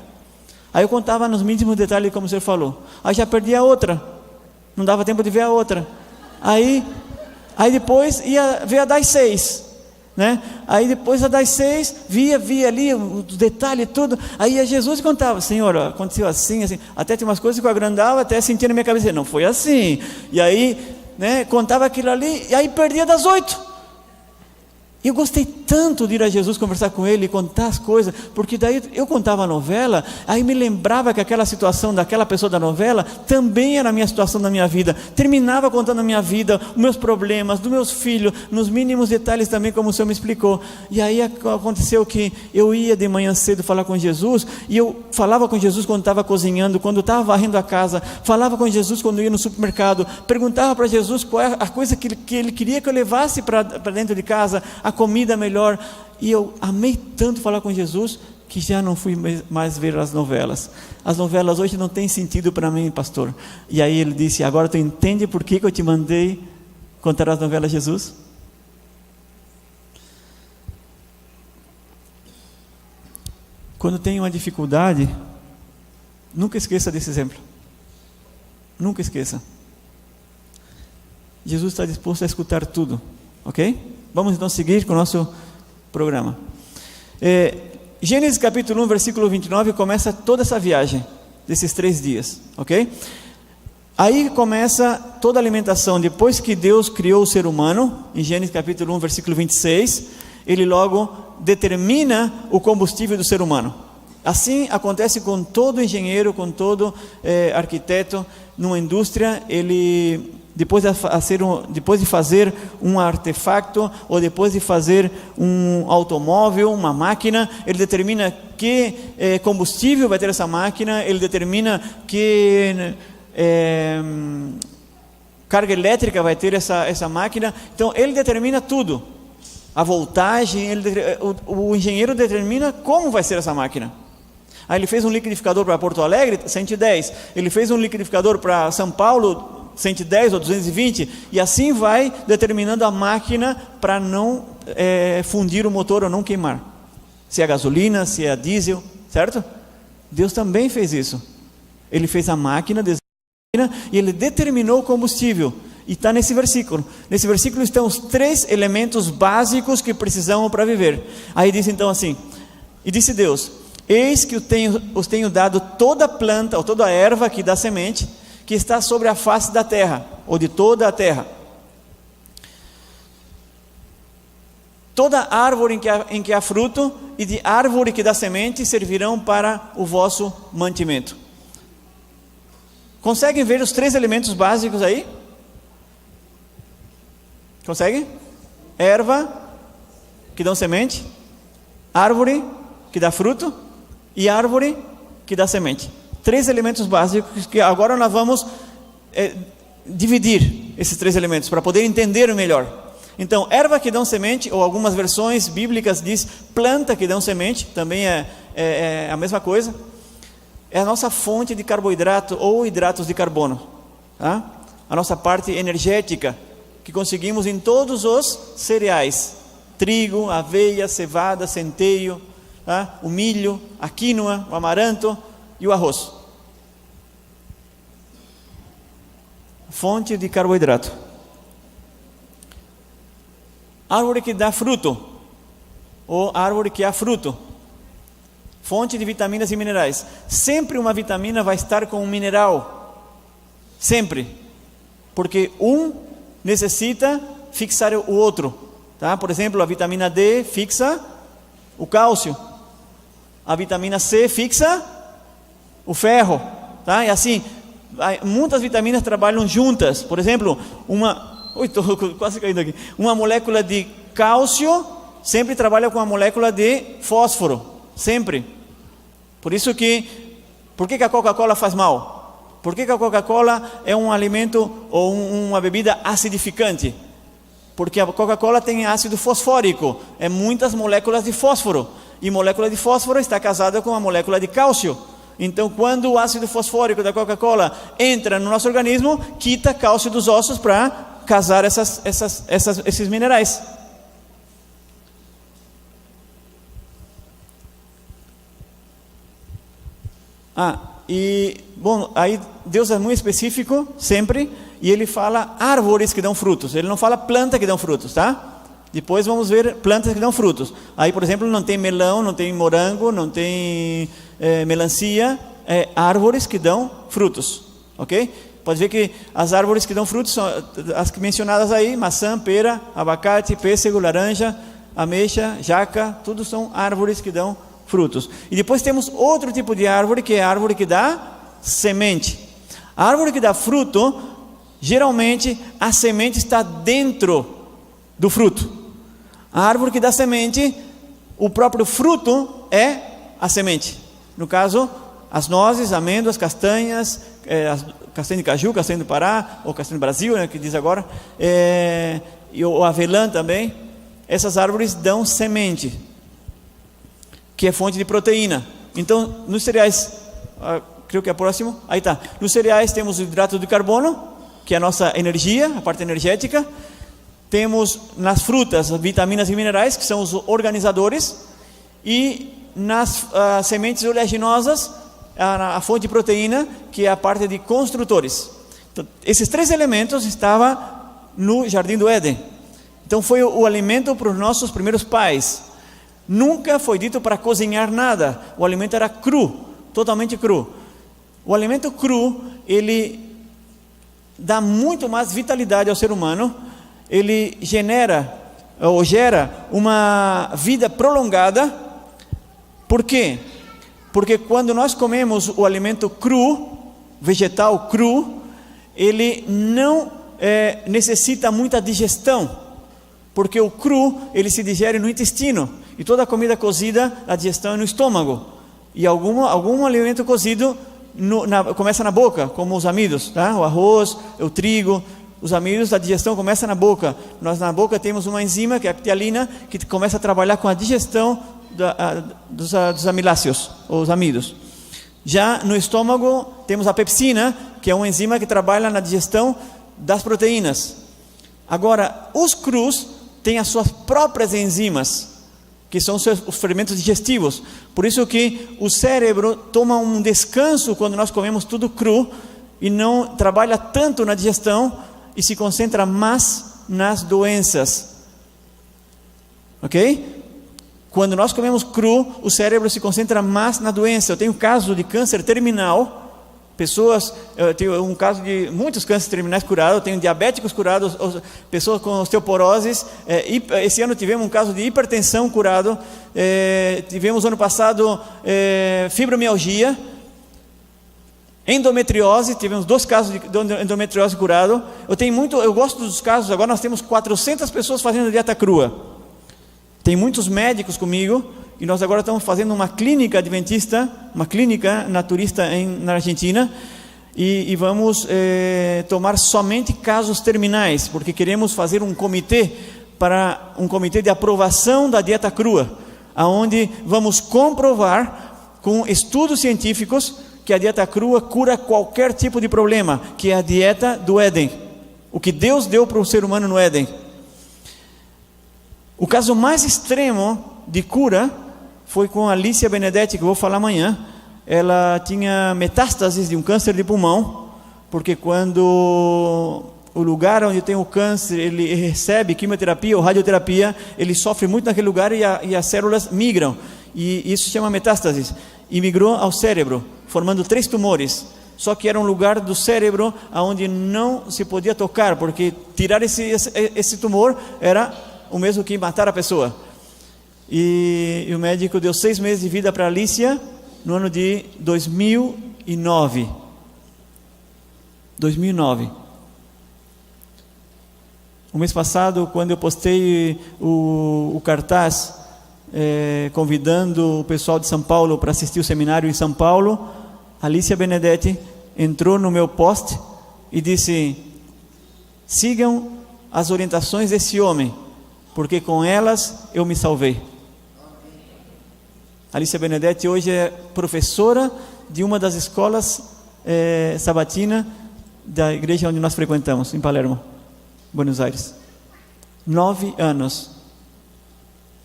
Aí eu contava nos mínimos detalhes, como o senhor falou. Aí já perdi a outra, não dava tempo de ver a outra. Aí depois ia ver a das 6, né? Aí depois a das 6, via ali os detalhes tudo. Aí a Jesus contava: Senhor, ó, aconteceu assim, assim. Até tinha umas coisas que eu agrandava, até sentia na minha cabeça: não foi assim. E aí, né, contava aquilo ali, e aí perdia das 8. E eu gostei tanto de ir a Jesus conversar com ele e contar as coisas, porque daí eu contava a novela, aí me lembrava que aquela situação daquela pessoa da novela também era a minha situação da minha vida. Terminava contando a minha vida, os meus problemas, dos meus filhos, nos mínimos detalhes também, como o Senhor me explicou. E aí aconteceu que eu ia de manhã cedo falar com Jesus, e eu falava com Jesus quando estava cozinhando, quando estava varrendo a casa, falava com Jesus quando ia no supermercado, perguntava para Jesus qual é a coisa que ele queria que eu levasse para dentro de casa, a comida melhor. E eu amei tanto falar com Jesus que já não fui mais ver as novelas. As novelas hoje não têm sentido para mim, pastor. E aí ele disse: agora tu entende por que eu te mandei contar as novelas, Jesus? Quando tem uma dificuldade, nunca esqueça desse exemplo. Nunca esqueça. Jesus está disposto a escutar tudo, ok? Vamos então seguir com o nosso programa. Gênesis capítulo 1, versículo 29, começa toda essa viagem desses 3 dias, ok? Aí começa toda a alimentação. Depois que Deus criou o ser humano, em Gênesis capítulo 1, versículo 26, ele logo determina o combustível do ser humano. Assim acontece com todo engenheiro, com todo arquiteto, numa indústria. Ele, depois de fazer um artefato, ou depois de fazer um automóvel, uma máquina, ele determina que combustível vai ter essa máquina, ele determina que carga elétrica vai ter essa máquina. Então ele determina tudo, a voltagem, o engenheiro determina como vai ser essa máquina. Aí ele fez um liquidificador para Porto Alegre, 110, ele fez um liquidificador para São Paulo, 110 ou 220, e assim vai determinando a máquina para não fundir o motor ou não queimar, se é gasolina, se é diesel, certo? Deus também fez isso. Ele fez a máquina e ele determinou o combustível, e está nesse versículo. Nesse versículo estão os 3 elementos básicos que precisamos para viver. Aí diz então assim: e disse Deus: eis que os tenho dado toda planta ou toda erva que dá semente, que está sobre a face da terra, ou de toda a terra. Toda árvore em que há fruto, e de árvore que dá semente, servirão para o vosso mantimento. Conseguem ver os 3 elementos básicos aí? Conseguem? Erva que dão semente, árvore que dá fruto e árvore que dá semente. 3 elementos básicos que agora nós vamos dividir esses 3 elementos para poder entender melhor. Então, erva que dão semente, ou algumas versões bíblicas diz planta que dão semente, também é a mesma coisa. É a nossa fonte de carboidrato ou hidratos de carbono, tá? A nossa parte energética que conseguimos em todos os cereais: trigo, aveia, cevada, centeio, tá? O milho, a quinoa, o amaranto e o arroz. Fonte de carboidrato. Árvore que dá fruto, ou árvore que há fruto. Fonte de vitaminas e minerais. Sempre uma vitamina vai estar com um mineral. Sempre. Porque um necessita fixar o outro, tá? Por exemplo, a vitamina D fixa o cálcio. A vitamina C fixa o ferro, tá? E assim, muitas vitaminas trabalham juntas. Por exemplo, estou quase caindo aqui. Uma molécula de cálcio sempre trabalha com a molécula de fósforo, sempre. Por que a Coca-Cola faz mal? Por que a Coca-Cola é um alimento ou uma bebida acidificante? Porque a Coca-Cola tem ácido fosfórico, é muitas moléculas de fósforo. E molécula de fósforo está casada com a molécula de cálcio. Então, quando o ácido fosfórico da Coca-Cola entra no nosso organismo, quita cálcio dos ossos para casar esses minerais. Bom, aí Deus é muito específico, sempre, e Ele fala árvores que dão frutos. Ele não fala planta que dão frutos, tá? Depois vamos ver plantas que dão frutos. Aí, por exemplo, não tem melão, não tem morango, não tem melancia, árvores que dão frutos, ok? Pode ver que as árvores que dão frutos são as mencionadas aí: maçã, pera, abacate, pêssego, laranja, ameixa, jaca, tudo são árvores que dão frutos. E depois temos outro tipo de árvore, que é a árvore que dá semente. A árvore que dá fruto, geralmente a semente está dentro do fruto. A árvore que dá semente, o próprio fruto é a semente. No caso, as nozes, amêndoas, castanhas, castanha de caju, castanha do Pará, ou castanha do Brasil, né, que diz agora, e o avelã também. Essas árvores dão semente, que é fonte de proteína. Então, nos cereais, creio que é próximo, aí está. Nos cereais temos o hidrato de carbono, que é a nossa energia, a parte energética. Temos nas frutas vitaminas e minerais, que são os organizadores, e nas sementes oleaginosas, a fonte de proteína, que é a parte de construtores. Então, esses três elementos estavam no Jardim do Éden. Então foi o alimento para os nossos primeiros pais. Nunca foi dito para cozinhar nada. O alimento era cru, totalmente cru. O alimento cru, ele dá muito mais vitalidade ao ser humano. Ele gera uma vida prolongada. Por quê? Porque quando nós comemos o alimento cru, vegetal cru, ele não necessita muita digestão, porque o cru ele se digere no intestino, e toda a comida cozida, a digestão é no estômago, e algum alimento cozido começa na boca, como os amidos, tá? O arroz, o trigo. Os amidos, a digestão começa na boca. Nós na boca temos uma enzima, que é a ptialina, que começa a trabalhar com a digestão dos amiláceos, ou os amidos. Já no estômago temos a pepsina, que é uma enzima que trabalha na digestão das proteínas. Agora, os crus têm as suas próprias enzimas, que são os fermentos digestivos. Por isso que o cérebro toma um descanso quando nós comemos tudo cru, e não trabalha tanto na digestão, e se concentra mais nas doenças, ok? Quando nós comemos cru, o cérebro se concentra mais na doença. Eu tenho caso de câncer terminal, eu tenho um caso de muitos cânceres terminais curados, eu tenho diabéticos curados, pessoas com osteoporoses, esse ano tivemos um caso de hipertensão curado, tivemos ano passado fibromialgia, endometriose, tivemos 2 casos de endometriose curado. Eu gosto dos casos. Agora nós temos 400 pessoas fazendo dieta crua. Tem muitos médicos comigo, e nós agora estamos fazendo uma clínica adventista, uma clínica naturista na Argentina, e vamos tomar somente casos terminais, porque queremos fazer um comitê de aprovação da dieta crua, aonde vamos comprovar com estudos científicos que a dieta crua cura qualquer tipo de problema, que é a dieta do Éden, o que Deus deu para o ser humano no Éden. O caso mais extremo de cura foi com a Alicia Benedetti, que eu vou falar amanhã. Ela tinha metástases de um câncer de pulmão, porque quando o lugar onde tem o câncer, ele recebe quimioterapia ou radioterapia, ele sofre muito naquele lugar, e as células migram, e isso se chama metástases, e migrou ao cérebro, formando 3 tumores. Só que era um lugar do cérebro onde não se podia tocar, porque tirar esse tumor era o mesmo que matar a pessoa. E o médico deu 6 meses de vida para a Alicia no ano de 2009. O mês passado, quando eu postei o cartaz convidando o pessoal de São Paulo para assistir o seminário em São Paulo, Alicia Benedetti entrou no meu post e disse: sigam as orientações desse homem, porque com elas eu me salvei. Alicia Benedetti hoje é professora de uma das escolas sabatina da igreja onde nós frequentamos, em Palermo, Buenos Aires. 9 anos.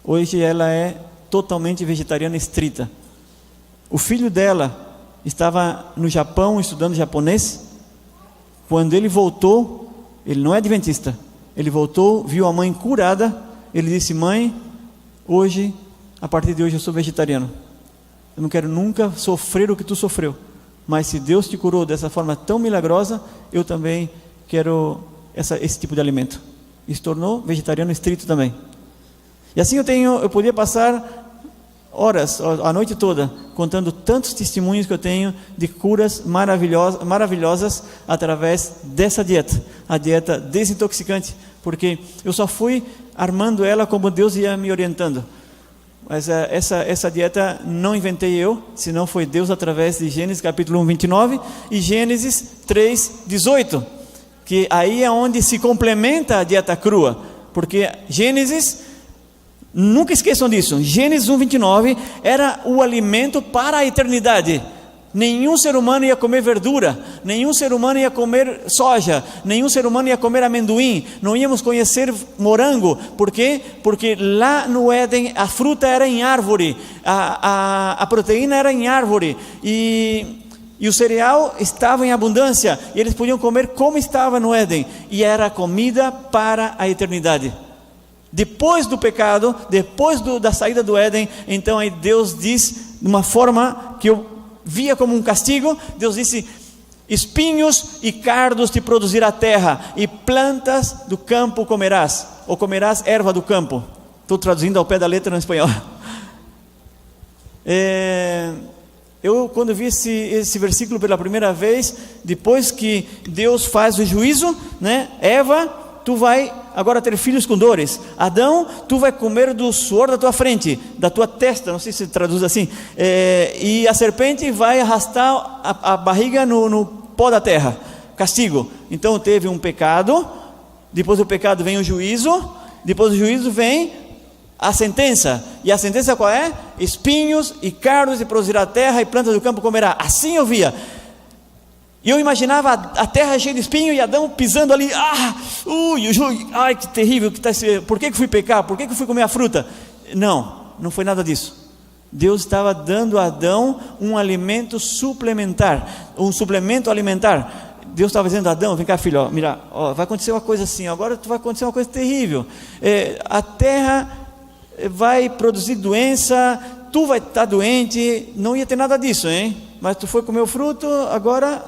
Hoje ela é totalmente vegetariana estrita. O filho dela estava no Japão estudando japonês. Quando ele voltou, ele não é adventista, ele voltou, viu a mãe curada, ele disse: mãe, hoje, a partir de hoje eu sou vegetariano, eu não quero nunca sofrer o que tu sofreu, mas se Deus te curou dessa forma tão milagrosa, eu também quero esse tipo de alimento. E se tornou vegetariano estrito também. E assim eu podia passar horas, a noite toda, contando tantos testemunhos que eu tenho de curas maravilhosas através dessa dieta, a dieta desintoxicante, porque eu só fui armando ela como Deus ia me orientando. Mas essa dieta não inventei eu, senão foi Deus através de Gênesis capítulo 1, 29 e Gênesis 3, 18, que aí é onde se complementa a dieta crua, porque Gênesis, nunca esqueçam disso, Gênesis 1, 29 era o alimento para a eternidade. Nenhum ser humano ia comer verdura, nenhum ser humano ia comer soja, nenhum ser humano ia comer amendoim, não íamos conhecer morango. Por quê? Porque lá no Éden a fruta era em árvore, a proteína era em árvore, e o cereal estava em abundância, e eles podiam comer como estava no Éden, e era comida para a eternidade. Depois do pecado, depois da saída do Éden, então aí Deus diz, de uma forma que eu via como um castigo, Deus disse: espinhos e cardos te produzirá a terra, e plantas do campo comerás, ou comerás erva do campo. Estou traduzindo ao pé da letra no espanhol. Eu quando vi esse versículo pela primeira vez, depois que Deus faz o juízo, né? Eva, tu vai agora ter filhos com dores. Adão, tu vai comer do suor da tua frente, da tua testa, não sei se traduz assim, e a serpente vai arrastar a barriga no pó da terra, castigo. Então teve um pecado, depois do pecado vem o juízo, depois do juízo vem a sentença. E a sentença qual é? Espinhos e cardos te produzirá a terra, e plantas do campo comerá. Assim eu via. E eu imaginava a terra cheia de espinho e Adão pisando ali. Ai, que terrível, por que fui pecar? Por que fui comer a fruta? Não foi nada disso. Deus estava dando a Adão um alimento suplementar, um suplemento alimentar. Deus estava dizendo: Adão, vem cá, filho, mira, vai acontecer uma coisa assim, agora vai acontecer uma coisa terrível. A terra vai produzir doença, tu vai estar doente, não ia ter nada disso, hein? Mas tu foi comer o fruto, agora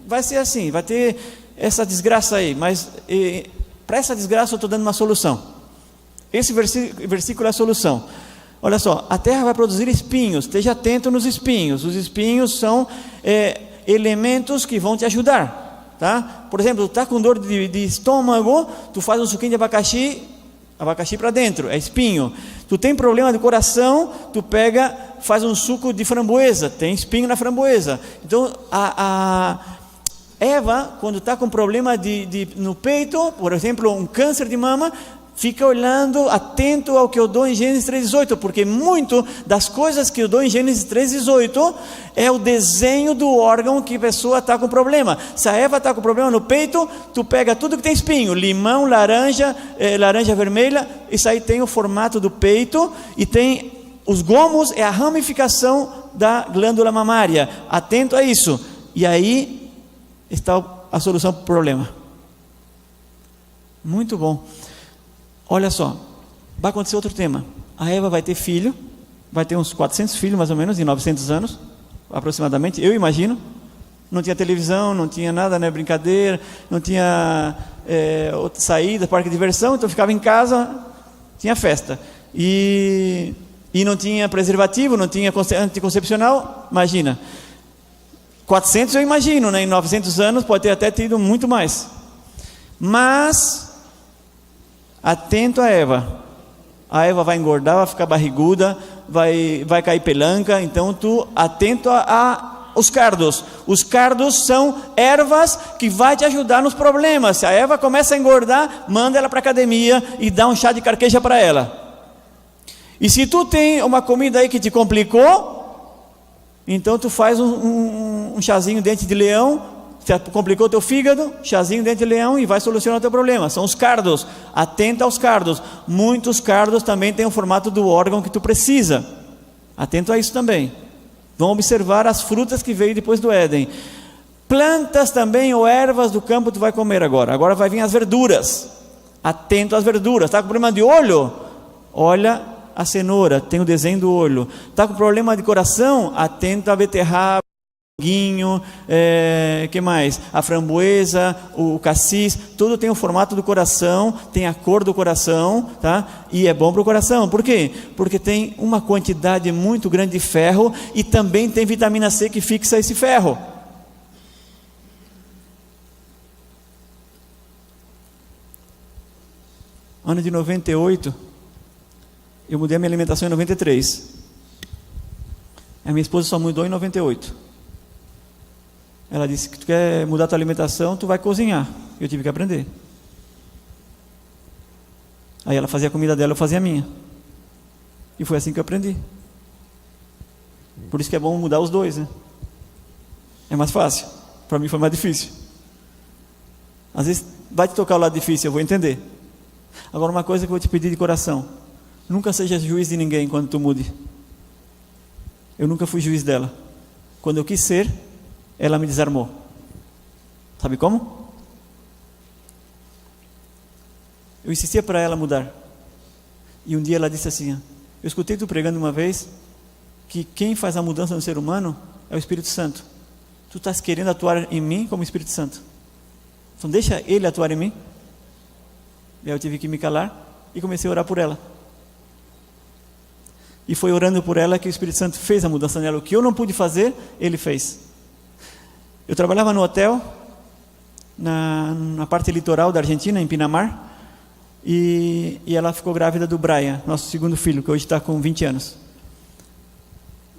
vai ser assim, vai ter essa desgraça aí, mas para essa desgraça eu estou dando uma solução. Esse versículo é a solução. Olha só, a terra vai produzir espinhos, esteja atento nos espinhos. Os espinhos são elementos que vão te ajudar, tá? Por exemplo, tu está com dor de estômago, tu faz um suquinho de abacaxi para dentro, é espinho. Tu tem problema de coração, tu faz um suco de framboesa, tem espinho na framboesa. Então a Eva, quando está com problema no peito, por exemplo, um câncer de mama, fica olhando, atento ao que eu dou em Gênesis 3,18, porque muito das coisas que eu dou em Gênesis 3,18 é o desenho do órgão que a pessoa está com problema. Se a Eva está com problema no peito, tu pega tudo que tem espinho, limão, laranja vermelha, isso aí tem o formato do peito, e tem os gomos, é a ramificação da glândula mamária. Atento a isso, e aí está a solução para o problema. Muito bom. Olha só, vai acontecer outro tema. A Eva vai ter filho, vai ter uns 400 filhos mais ou menos, em 900 anos, aproximadamente, eu imagino. Não tinha televisão, não tinha nada, né, brincadeira, não tinha saída, parque de diversão, então ficava em casa, tinha festa. E não tinha preservativo, não tinha anticoncepcional, imagina. 400 eu imagino, né? Em 900 anos pode ter até tido muito mais. Mas atento a Eva vai engordar, vai ficar barriguda, vai cair pelanca. Então tu atento a os cardos. Os cardos são ervas que vai te ajudar nos problemas. Se a erva começa a engordar, manda ela para a academia e dá um chá de carqueja para ela. E se tu tem uma comida aí que te complicou, então tu faz um chazinho dente de leão. Se complicou teu fígado, chazinho dente de leão e vai solucionar o teu problema. São os cardos. Atenta aos cardos. Muitos cardos também têm o formato do órgão que tu precisa. Atento a isso também. Vão observar as frutas que veio depois do Éden. Plantas também ou ervas do campo tu vai comer agora. Agora vai vir as verduras. Atento às verduras. Está com problema de olho? Olha a cenoura, tem o desenho do olho. Está com problema de coração? Atento à beterraba. Que mais? A framboesa, o cassis, tudo tem o formato do coração, tem a cor do coração, tá? E é bom para o coração. Por quê? Porque tem uma quantidade muito grande de ferro e também tem vitamina C que fixa esse ferro. Ano de 98, eu mudei a minha alimentação em 93. A minha esposa só mudou em 98. Ela disse que tu quer mudar a tua alimentação, tu vai cozinhar. Eu tive que aprender. Aí ela fazia a comida dela, eu fazia a minha. E foi assim que eu aprendi. Por isso que é bom mudar os dois, né? É mais fácil. Para mim foi mais difícil. Às vezes vai te tocar o lado difícil, eu vou entender. Agora uma coisa que eu vou te pedir de coração. Nunca seja juiz de ninguém quando tu mude. Eu nunca fui juiz dela. Quando eu quis ser, ela me desarmou. Sabe como? Eu insistia para ela mudar. E um dia ela disse assim: eu escutei tu pregando uma vez que quem faz a mudança no ser humano é o Espírito Santo. Tu estás querendo atuar em mim como Espírito Santo. Então deixa ele atuar em mim. E aí eu tive que me calar e comecei a orar por ela. E foi orando por ela que o Espírito Santo fez a mudança nela. O que eu não pude fazer, ele fez. Eu trabalhava no hotel, na parte litoral da Argentina, em Pinamar, e ela ficou grávida do Brian, nosso segundo filho, que hoje está com 20 anos.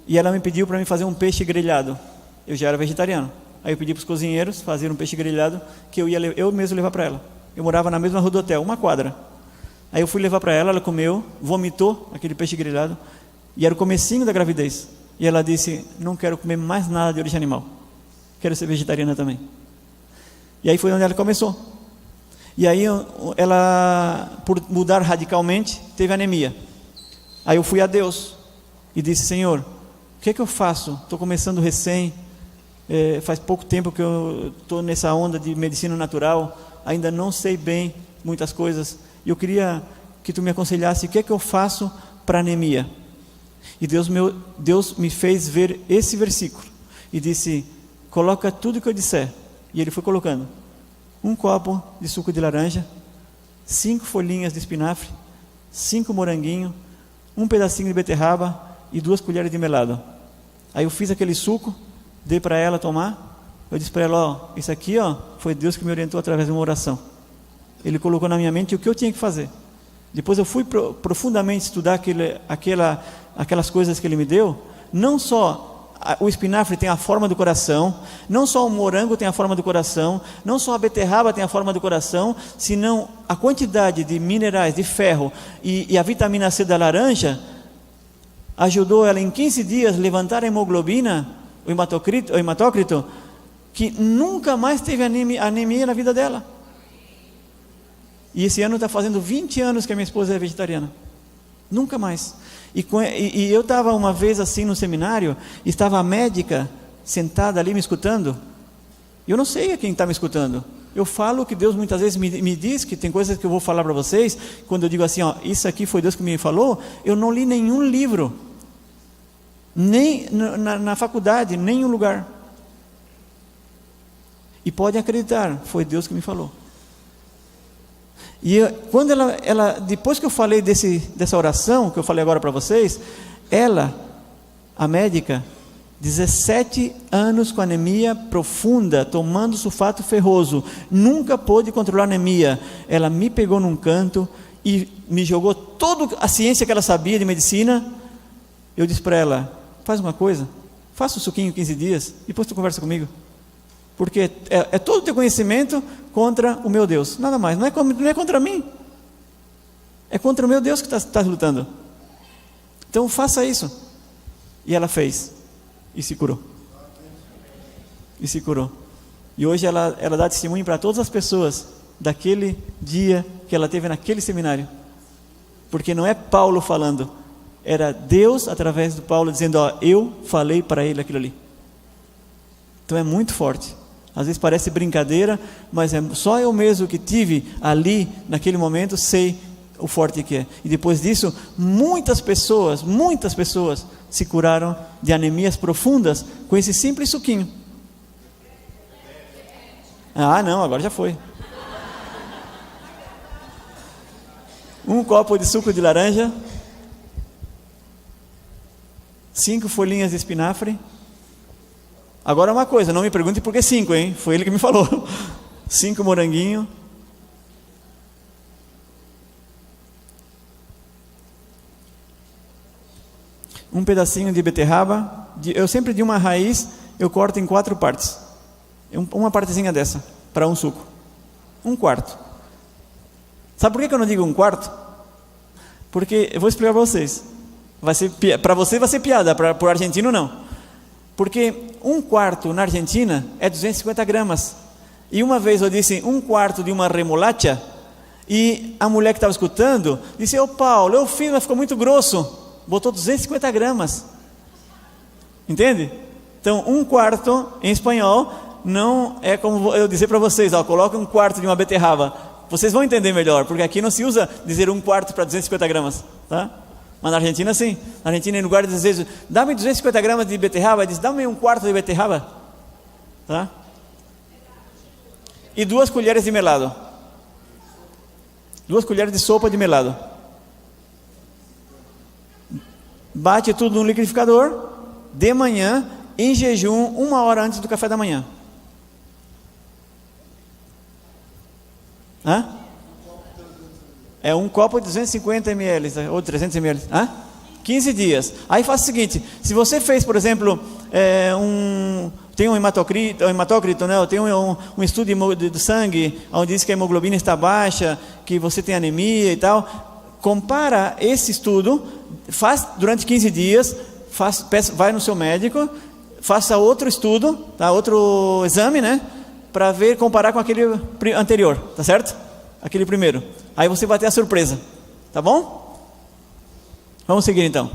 E ela me pediu para mim fazer um peixe grelhado. Eu já era vegetariano. Aí eu pedi para os cozinheiros fazer um peixe grelhado, que eu mesmo levar para ela. Eu morava na mesma rua do hotel, uma quadra. Aí eu fui levar para ela, ela comeu, vomitou aquele peixe grelhado, e era o comecinho da gravidez. E ela disse: não quero comer mais nada de origem animal. Quero ser vegetariana também. E aí foi onde ela começou. E aí ela, por mudar radicalmente, teve anemia. Aí eu fui a Deus e disse: Senhor, o que é que eu faço? Estou começando recém, faz pouco tempo que eu estou nessa onda de medicina natural, ainda não sei bem muitas coisas, e eu queria que tu me aconselhasse o que é que eu faço para anemia. E Deus me fez ver esse versículo e disse: coloca tudo que eu disser. E ele foi colocando: um copo de suco de laranja, 5 folhinhas de espinafre, 5 moranguinhos, um pedacinho de beterraba e 2 colheres de melado. Aí eu fiz aquele suco, dei para ela tomar. Eu disse para ela: ó, isso aqui, ó, foi Deus que me orientou através de uma oração. Ele colocou na minha mente o que eu tinha que fazer. Depois eu fui profundamente estudar aquelas coisas que ele me deu. Não só o espinafre tem a forma do coração, não só o morango tem a forma do coração, não só a beterraba tem a forma do coração, senão a quantidade de minerais, de ferro e a vitamina C da laranja ajudou ela em 15 dias levantar a hemoglobina, o hematócrito, que nunca mais teve anemia na vida dela. E esse ano está fazendo 20 anos que a minha esposa é vegetariana. Nunca mais. E eu estava uma vez assim no seminário, estava a médica sentada ali me escutando. Eu não sei a quem está me escutando. Eu falo que Deus muitas vezes me diz, que tem coisas que eu vou falar para vocês. Quando eu digo assim, ó, isso aqui foi Deus que me falou, eu não li nenhum livro, nem na faculdade, nenhum lugar. E podem acreditar, foi Deus que me falou. E quando ela, depois que eu falei dessa oração, que eu falei agora para vocês, a médica, 17 anos com anemia profunda, tomando sulfato ferroso, nunca pôde controlar a anemia. Ela me pegou num canto e me jogou toda a ciência que ela sabia de medicina. Eu disse para ela: faz uma coisa, faça o suquinho 15 dias, depois tu conversa comigo. Porque é todo o teu conhecimento contra o meu Deus, nada mais, não é contra mim, é contra o meu Deus que está lutando. Então faça isso. E ela fez, e se curou. E hoje ela dá testemunho para todas as pessoas daquele dia que ela teve naquele seminário. Porque não é Paulo falando, era Deus através do Paulo dizendo, eu falei para ele aquilo ali. Então é muito forte. Às vezes parece brincadeira, mas só eu mesmo que tive ali naquele momento sei o forte que é. E depois disso, muitas pessoas se curaram de anemias profundas com esse simples suquinho. Não, agora já foi. Um copo de suco de laranja, 5 folhinhas de espinafre. Agora uma coisa, não me pergunte por que 5, hein? Foi ele que me falou. 5 moranguinhos. Um pedacinho de beterraba. Eu sempre de uma raiz, eu corto em 4 partes. Uma partezinha dessa, para um suco. 1/4. Sabe por que eu não digo 1/4? Porque, eu vou explicar para vocês. Para você vai ser piada, para o argentino não. Porque 1/4 na Argentina é 250 gramas. E uma vez eu disse 1/4 de uma remolacha, e a mulher que estava escutando disse, Paulo, eu fiz, mas ficou muito grosso. Botou 250 gramas. Entende? Então 1/4 em espanhol não é como eu dizer para vocês, coloca 1/4 de uma beterraba. Vocês vão entender melhor, porque aqui não se usa dizer 1/4 para 250 gramas, tá? Mas na Argentina sim. Na Argentina, em lugar de dizer, dá-me 250 gramas de beterraba, diz, dá-me 1/4 de beterraba, tá? E 2 colheres de melado. 2 colheres de sopa de melado. Bate tudo no liquidificador, de manhã, em jejum, 1 hora antes do café da manhã. É um copo de 250 ml, ou 300 ml. 15 dias. Aí faz o seguinte, se você fez, por exemplo, tem um hematócrito, né? Tem um estudo de sangue, onde diz que a hemoglobina está baixa, que você tem anemia e tal, compara esse estudo, faz durante 15 dias, vai no seu médico, faça outro estudo, tá? Outro exame, né? Para comparar com aquele anterior, tá certo? Aquele primeiro. Aí você vai ter a surpresa, tá bom? Vamos seguir então.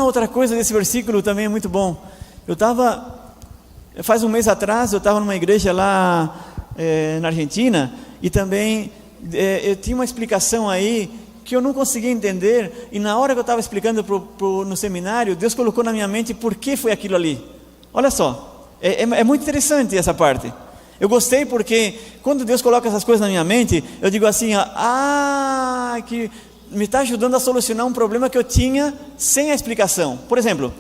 Outra coisa desse versículo também é muito bom. Faz um mês atrás, eu estava numa igreja lá na Argentina, e também eu tinha uma explicação aí que eu não conseguia entender, e na hora que eu estava explicando no seminário, Deus colocou na minha mente por que foi aquilo ali. Olha só, é muito interessante essa parte. Eu gostei porque quando Deus coloca essas coisas na minha mente, eu digo assim, que me está ajudando a solucionar um problema que eu tinha sem a explicação. Por exemplo,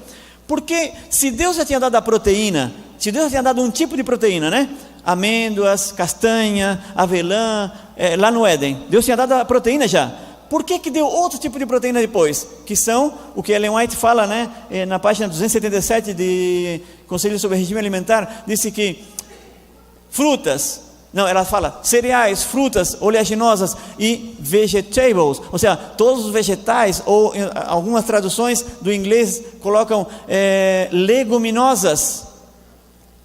porque se Deus já tinha dado a proteína, se Deus já tinha dado um tipo de proteína, né? Amêndoas, castanha, avelã, lá no Éden, Deus tinha dado a proteína já. Por que deu outro tipo de proteína depois? Que são o que Ellen White fala, né? Na página 277 de Conselho sobre Regime Alimentar, disse que frutas, ela fala cereais, frutas oleaginosas e vegetables, ou seja, todos os vegetais, ou algumas traduções do inglês colocam leguminosas.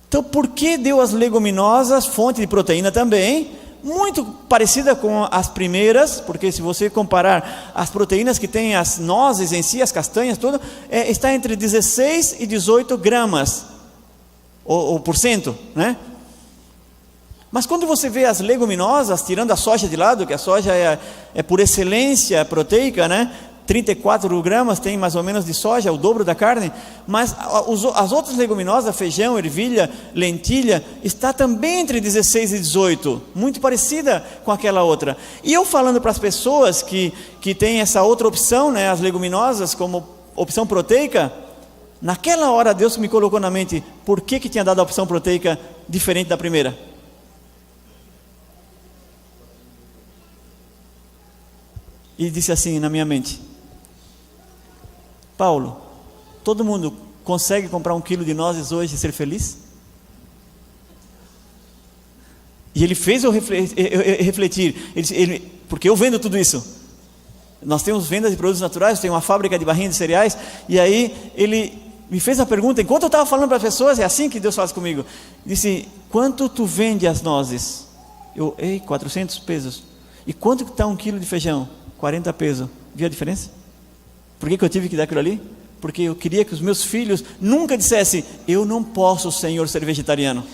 Então por que deu as leguminosas, fonte de proteína também, muito parecida com as primeiras, porque se você comparar as proteínas que tem as nozes em si, as castanhas, tudo, está entre 16 e 18 gramas, ou por cento, né? Mas quando você vê as leguminosas, tirando a soja de lado, que a soja é por excelência proteica, né? 34 gramas tem mais ou menos de soja, o dobro da carne, mas as outras leguminosas, feijão, ervilha, lentilha, está também entre 16 e 18, muito parecida com aquela outra. E eu falando para as pessoas que têm essa outra opção, né? As leguminosas como opção proteica, naquela hora Deus me colocou na mente, por que tinha dado a opção proteica diferente da primeira? E disse assim na minha mente, Paulo, todo mundo consegue comprar 1 quilo de nozes hoje e ser feliz? E ele fez eu refletir, porque eu vendo tudo isso. Nós temos vendas de produtos naturais, tem uma fábrica de barrinhas de cereais, e aí ele me fez a pergunta, enquanto eu estava falando para as pessoas, é assim que Deus faz comigo, disse, quanto tu vende as nozes? 400 pesos. E quanto que está 1 quilo de feijão? 40 pesos. Viu a diferença? Por que eu tive que dar aquilo ali? Porque eu queria que os meus filhos nunca dissessem, eu não posso, Senhor, ser vegetariano.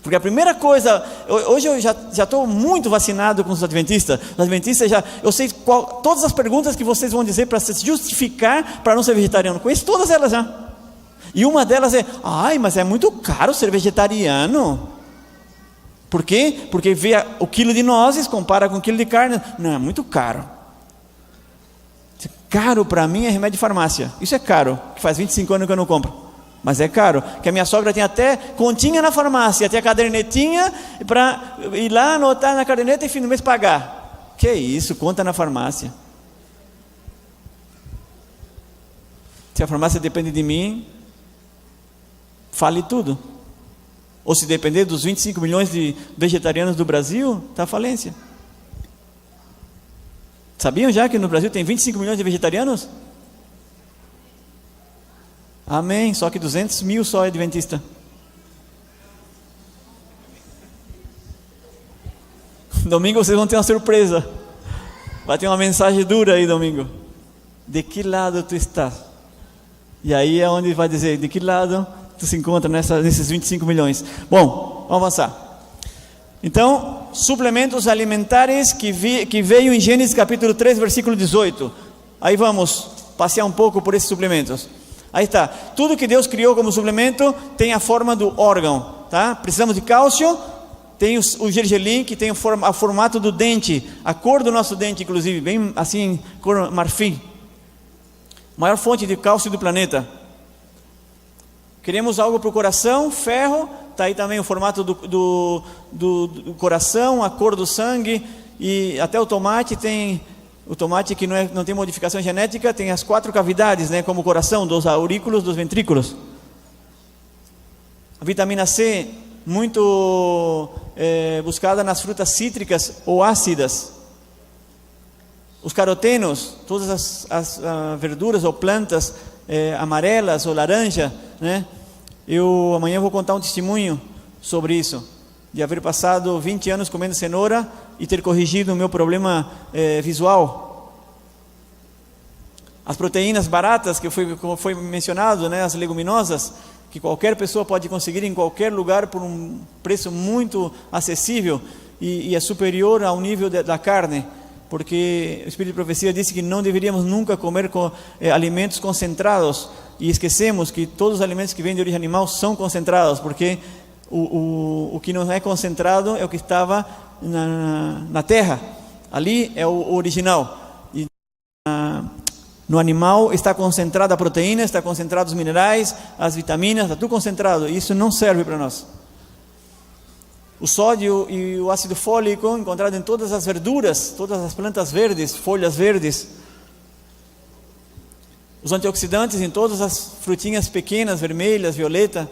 Porque a primeira coisa, hoje eu já estou muito vacinado com os adventistas. Os adventistas eu sei todas as perguntas que vocês vão dizer para se justificar para não ser vegetariano. Conheço todas elas já. E uma delas é, mas é muito caro ser vegetariano. Por quê? Porque vê o quilo de nozes, compara com o quilo de carne. Não, é muito caro. Caro para mim é remédio de farmácia. Isso é caro, que faz 25 anos que eu não compro. Mas é caro, que a minha sogra tem até continha na farmácia, tem a cadernetinha para ir lá anotar na caderneta e fim do mês pagar. Que isso, conta na farmácia. Se a farmácia depende de mim, fale tudo. Ou se depender dos 25 milhões de vegetarianos do Brasil, está à falência. Sabiam já que no Brasil tem 25 milhões de vegetarianos? Amém, só que 200 mil só é adventista. Domingo vocês vão ter uma surpresa. Vai ter uma mensagem dura aí domingo. De que lado tu estás? E aí é onde vai dizer, de que lado tu se encontra nesses 25 milhões. Bom, vamos avançar. Então, suplementos alimentares que veio em Gênesis capítulo 3, versículo 18. Aí vamos passear um pouco por esses suplementos. Aí está, tudo que Deus criou como suplemento tem a forma do órgão, tá? Precisamos de cálcio, tem o gergelim que tem o formato do dente, a cor do nosso dente inclusive, bem assim, cor marfim. Maior fonte de cálcio do planeta. Queremos algo para o coração, ferro, está aí também o formato do coração, a cor do sangue, e até o tomate tem... O tomate que não tem modificação genética, tem as 4 cavidades, né, como o coração, dos aurículos, dos ventrículos. A vitamina C, muito buscada nas frutas cítricas ou ácidas. Os carotenos, todas as verduras ou plantas amarelas ou laranja, né? Amanhã vou contar um testemunho sobre isso. De haver passado 20 anos comendo cenoura e ter corrigido o meu problema visual. As proteínas baratas, que foi mencionado, né, as leguminosas, que qualquer pessoa pode conseguir em qualquer lugar por um preço muito acessível e é superior ao nível da carne, porque o Espírito de Profecia disse que não deveríamos nunca comer alimentos concentrados, e esquecemos que todos os alimentos que vêm de origem animal são concentrados, porque o que não é concentrado é o que estava na terra, ali é o original, e no animal está concentrada a proteína, está concentrado os minerais, as vitaminas, está tudo concentrado, e isso não serve para nós. O sódio e o ácido fólico encontrado em todas as verduras, todas as plantas verdes, folhas verdes. Os antioxidantes em todas as frutinhas pequenas, vermelhas, violeta.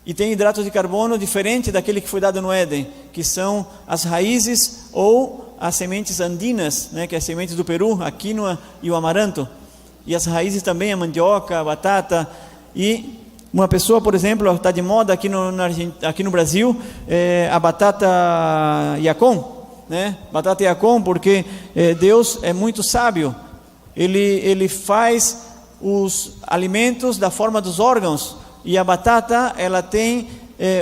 E tem hidratos de carbono diferente daquele que foi dado no Éden, que são as raízes ou as sementes andinas, né, que é as sementes do Peru, a quinoa e o amaranto. E as raízes também, a mandioca, a batata. E uma pessoa, por exemplo, está de moda aqui no Brasil, a batata yacon, né? Batata yacon, porque Deus é muito sábio. Ele faz os alimentos da forma dos órgãos. E a batata, ela tem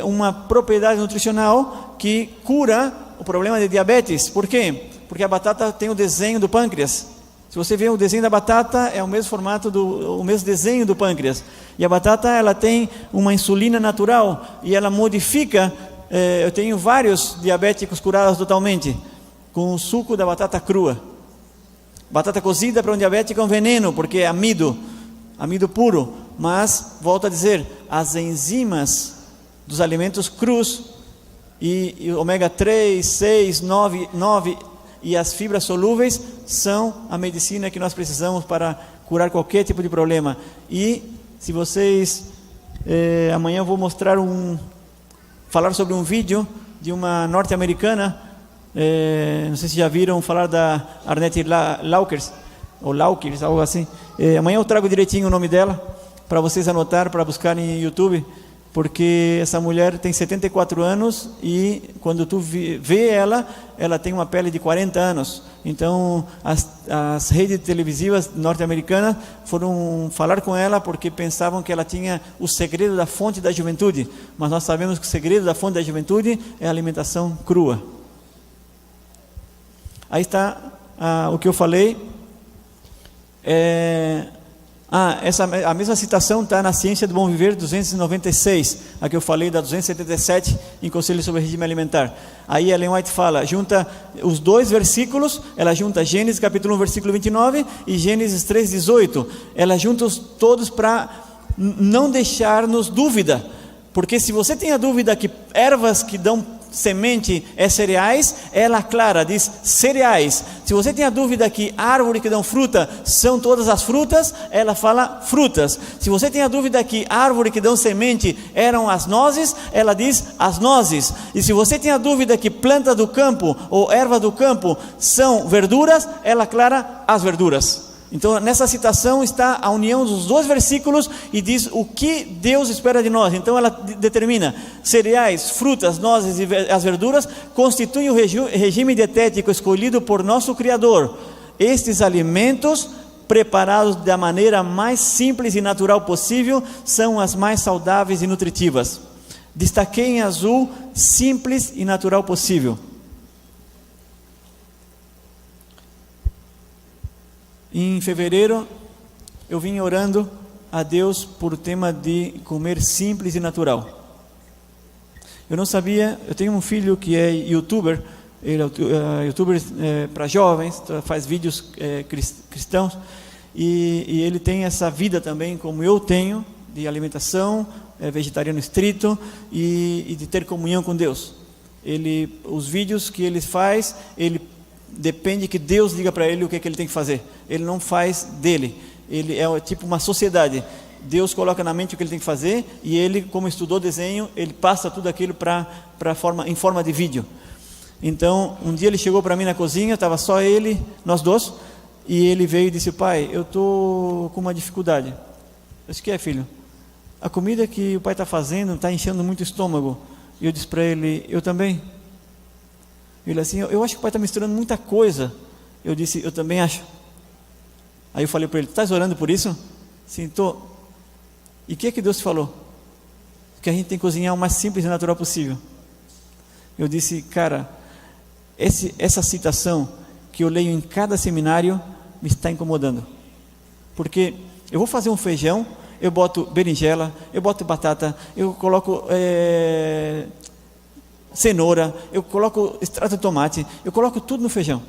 uma propriedade nutricional que cura o problema de diabetes. Por quê? Porque a batata tem o desenho do pâncreas. Se você vê o desenho da batata, é o mesmo formato, o mesmo desenho do pâncreas. E a batata, ela tem uma insulina natural e ela modifica. Eu tenho vários diabéticos curados totalmente com o suco da batata crua. Batata cozida para um diabético é um veneno, porque é amido puro. Mas, volto a dizer, as enzimas dos alimentos crus e ômega 3, 6, 9, e as fibras solúveis são a medicina que nós precisamos para curar qualquer tipo de problema. E se vocês, amanhã eu vou falar sobre um vídeo de uma norte-americana, não sei se já viram falar da Arnett Laukers, ou Laukers, algo assim. Amanhã eu trago direitinho o nome dela, para vocês anotar, para buscar em YouTube, porque essa mulher tem 74 anos e quando tu vê ela tem uma pele de 40 anos. Então as redes televisivas norte-americanas foram falar com ela porque pensavam que ela tinha o segredo da fonte da juventude, mas nós sabemos que o segredo da fonte da juventude é a alimentação crua. Aí está o que eu falei. A mesma citação está na Ciência do Bom Viver 296, a que eu falei da 277 em Conselho sobre Regime Alimentar. Aí Ellen White junta os dois versículos, ela junta Gênesis capítulo 1 versículo 29 e Gênesis 3:18. Ela junta todos para não deixar-nos dúvida, porque se você tem a dúvida que ervas que dão semente é cereais, ela clara, diz cereais. Se você tem a dúvida que árvore que dão fruta são todas as frutas, ela fala frutas. Se você tem a dúvida que árvore que dão semente eram as nozes, ela diz as nozes. E se você tem a dúvida que planta do campo ou erva do campo são verduras, ela clara as verduras. Então nessa citação está a união dos dois versículos e diz o que Deus espera de nós. Então ela determina: cereais, frutas, nozes e as verduras constituem o regime dietético escolhido por nosso Criador. Estes alimentos, preparados da maneira mais simples e natural possível, são as mais saudáveis e nutritivas. Destaquei em azul: simples e natural possível. Em fevereiro, eu vim orando a Deus por o tema de comer simples e natural. Eu não sabia, eu tenho um filho que é youtuber, ele é youtuber para jovens, faz vídeos cristãos, e ele tem essa vida também, como eu tenho, de alimentação, vegetariano estrito, e de ter comunhão com Deus. Os vídeos que ele faz, depende que Deus diga para ele o que ele tem que fazer. Ele não faz dele. Ele é tipo uma sociedade. Deus coloca na mente o que ele tem que fazer e ele, como estudou desenho, ele passa tudo aquilo em forma de vídeo. Então, um dia ele chegou para mim na cozinha, estava só ele, nós dois, e ele veio e disse: pai, eu estou com uma dificuldade. Eu disse: o que é, filho? A comida que o pai está fazendo está enchendo muito o estômago. E eu disse para ele: eu também. Ele assim: eu acho que o pai está misturando muita coisa. Eu disse: eu também acho. Aí eu falei para ele: estás orando por isso? Sim, estou. E o que Deus te falou? Que a gente tem que cozinhar o mais simples e natural possível. Eu disse: cara, essa citação que eu leio em cada seminário me está incomodando. Porque eu vou fazer um feijão, eu boto berinjela, eu boto batata, eu coloco cenoura, eu coloco extrato de tomate, eu coloco tudo no feijão.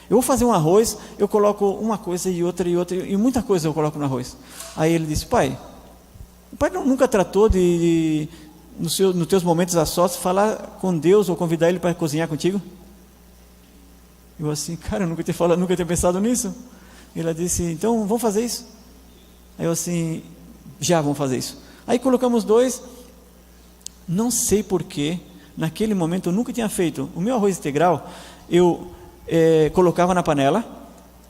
Eu vou fazer um arroz, eu coloco uma coisa e outra, e muita coisa eu coloco no arroz. Aí ele disse: pai, o pai nunca tratou nos teus momentos a sós, falar com Deus ou convidar ele para cozinhar contigo? Eu assim: cara, eu nunca tinha pensado nisso. Ela disse: então vamos fazer isso. Aí eu assim: já vamos fazer isso. Aí colocamos dois. Não sei porquê, naquele momento eu nunca tinha feito. O meu arroz integral, eu colocava na panela.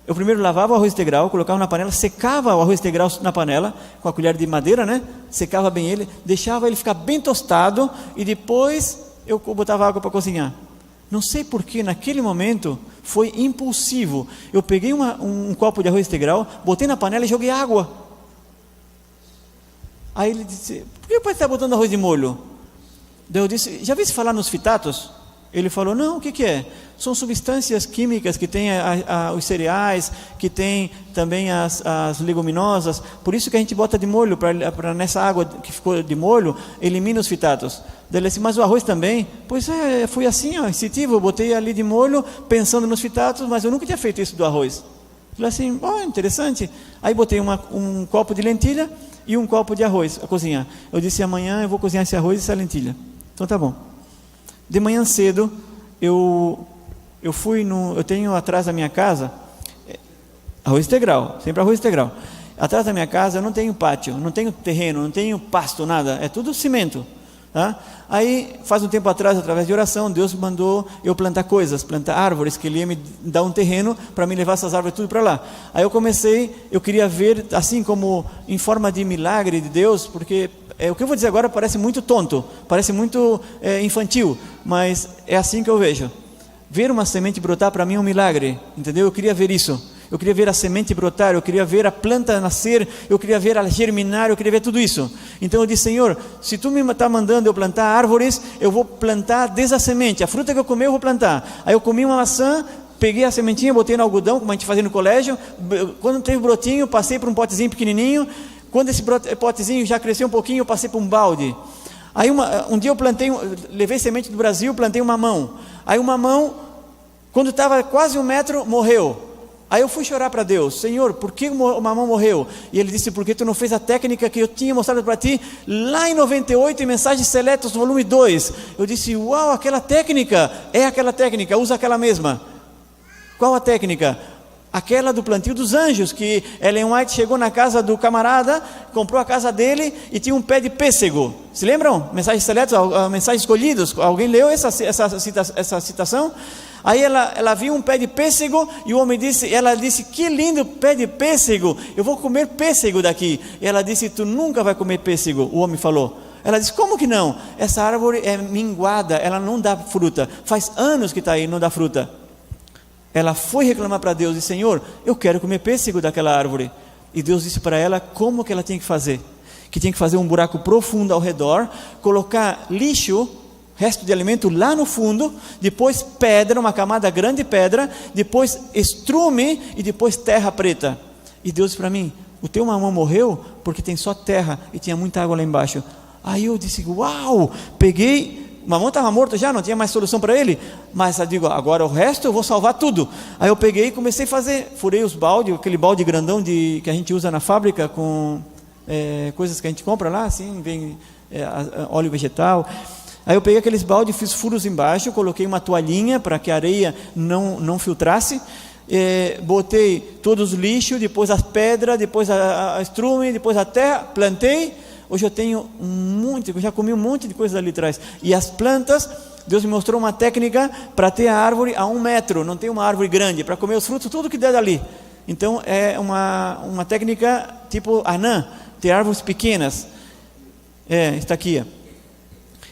Eu primeiro lavava o arroz integral, colocava na panela, secava o arroz integral na panela, com a colher de madeira, né? Secava bem ele, deixava ele ficar bem tostado, e depois eu botava água para cozinhar. Não sei porquê, naquele momento, foi impulsivo. Eu peguei um copo de arroz integral, botei na panela e joguei água. Aí ele disse: por que o pai está botando arroz de molho? Daí eu disse: já vi se falar nos fitatos? Ele falou: não, o que é? São substâncias químicas que tem os cereais, que tem também as leguminosas, por isso que a gente bota de molho, para nessa água que ficou de molho, elimina os fitatos. Daí ele disse: mas o arroz também? Pois foi assim, instintivo, eu botei ali de molho, pensando nos fitatos, mas eu nunca tinha feito isso do arroz. Falei assim: interessante. Aí botei um copo de lentilha e um copo de arroz a cozinhar. Eu disse: amanhã eu vou cozinhar esse arroz e essa lentilha. Então tá bom. De manhã cedo, eu eu tenho atrás da minha casa, arroz integral, sempre arroz integral. Atrás da minha casa eu não tenho pátio, não tenho terreno, não tenho pasto, nada, é tudo cimento. Tá? Aí, faz um tempo atrás, através de oração, Deus mandou eu plantar coisas, plantar árvores, que Ele ia me dar um terreno para me levar essas árvores tudo para lá. Aí eu queria ver, assim como em forma de milagre de Deus, porque o que eu vou dizer agora parece muito tonto, parece muito infantil, mas é assim que eu vejo. Ver uma semente brotar para mim é um milagre, entendeu? Eu queria ver isso. Eu queria ver a semente brotar, eu queria ver a planta nascer, eu queria ver ela germinar, eu queria ver tudo isso. Então eu disse: Senhor, se tu me está mandando eu plantar árvores, eu vou plantar desde a semente, a fruta que eu comer eu vou plantar. Aí eu comi uma maçã, peguei a sementinha, botei no algodão, como a gente fazia no colégio. Quando teve brotinho, passei para um potezinho pequenininho. Quando esse potezinho já cresceu um pouquinho, eu passei para um balde. Aí um dia eu levei semente do Brasil, plantei um mamão. Aí o mamão, quando estava quase 1 metro, morreu. Aí eu fui chorar para Deus: Senhor, por que o mamão morreu? E Ele disse: porque tu não fez a técnica que eu tinha mostrado para ti lá em 98 em Mensagens Seletas, volume 2. Eu disse: uau, aquela técnica, usa aquela mesma. Qual a técnica? Aquela do plantio dos anjos, que Ellen White chegou na casa do camarada, comprou a casa dele e tinha um pé de pêssego. Se lembram? Mensagens Seletas, Mensagens Escolhidas, alguém leu essa citação? Aí ela viu um pé de pêssego e ela disse: que lindo pé de pêssego, eu vou comer pêssego daqui. E ela disse: tu nunca vai comer pêssego. O homem falou. Ela disse: como que não? Essa árvore é minguada, ela não dá fruta, faz anos que está aí, não dá fruta. Ela foi reclamar para Deus e disse: Senhor, eu quero comer pêssego daquela árvore. E Deus disse para ela como que ela tinha que fazer. Que tinha que fazer um buraco profundo ao redor, colocar lixo, resto de alimento lá no fundo, depois pedra, uma camada grande de pedra, depois estrume e depois terra preta. E Deus disse para mim: o teu mamão morreu porque tem só terra e tinha muita água lá embaixo. Aí eu disse: uau, peguei, o mamão estava morto já, não tinha mais solução para ele, mas eu digo: agora o resto eu vou salvar tudo. Aí eu peguei e comecei a fazer, furei os baldes, aquele balde grandão que a gente usa na fábrica com coisas que a gente compra lá, assim, vem óleo vegetal. Aí eu peguei aqueles baldes, fiz furos embaixo, coloquei uma toalhinha para que a areia não filtrasse, botei todos os lixos, depois as pedras, depois a estrume, depois a terra, plantei. Hoje eu tenho eu já comi um monte de coisas ali atrás. E as plantas, Deus me mostrou uma técnica para ter a árvore a 1 metro, não tem uma árvore grande, para comer os frutos, tudo que der dali. Então é uma técnica tipo anã, ter árvores pequenas. Está aqui.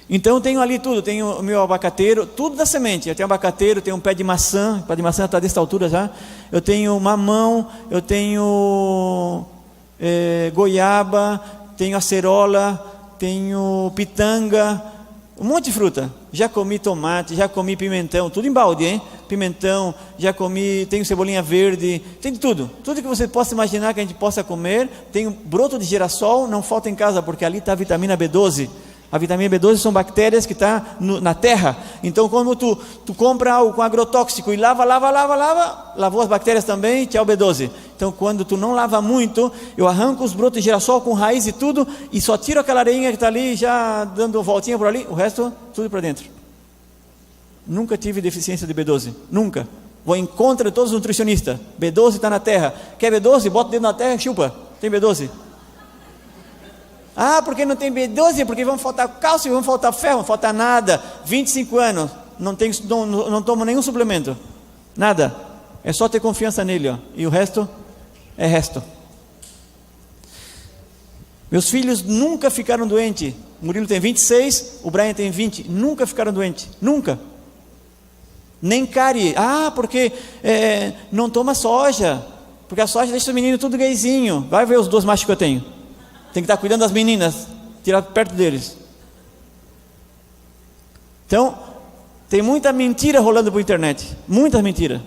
Então eu tenho ali tudo, tenho o meu abacateiro, tudo da semente. Eu tenho abacateiro, tenho um pé de maçã, o pé de maçã está dessa altura já. Eu tenho mamão, eu tenho goiaba, tenho acerola, tenho pitanga, um monte de fruta. Já comi tomate, já comi pimentão, tudo em balde, hein? Pimentão, já comi, tenho cebolinha verde, tem de tudo. Tudo que você possa imaginar que a gente possa comer. Tenho broto de girassol, não falta em casa, porque ali está a vitamina B12. A vitamina B12 são bactérias que estão na terra. Então, quando tu compra algo com agrotóxico e lava, lavou as bactérias também, tchau B12. Então, quando tu não lava muito, eu arranco os brotos de girassol com raiz e tudo, e só tiro aquela areinha que está ali, já dando voltinha por ali, o resto, tudo para dentro. Nunca tive deficiência de B12, nunca. Vou em contra de todos os nutricionistas. B12 está na terra. Quer B12? Bota o dedo na terra e chupa. Tem B12. Ah, porque não tem B12? Porque vão faltar cálcio, vão faltar ferro, não falta nada. 25 anos, não tomo nenhum suplemento. Nada. É só ter confiança nele, ó. E o resto é resto. Meus filhos nunca ficaram doentes. O Murilo tem 26, o Brian tem 20. Nunca ficaram doentes. Nunca. Nem cárie. Ah, porque não toma soja. Porque a soja deixa os meninos tudo gayzinho. Vai ver os 2 machos que eu tenho. Tem que estar cuidando das meninas, tirar perto deles. Então, tem muita mentira rolando por internet. Muita mentira.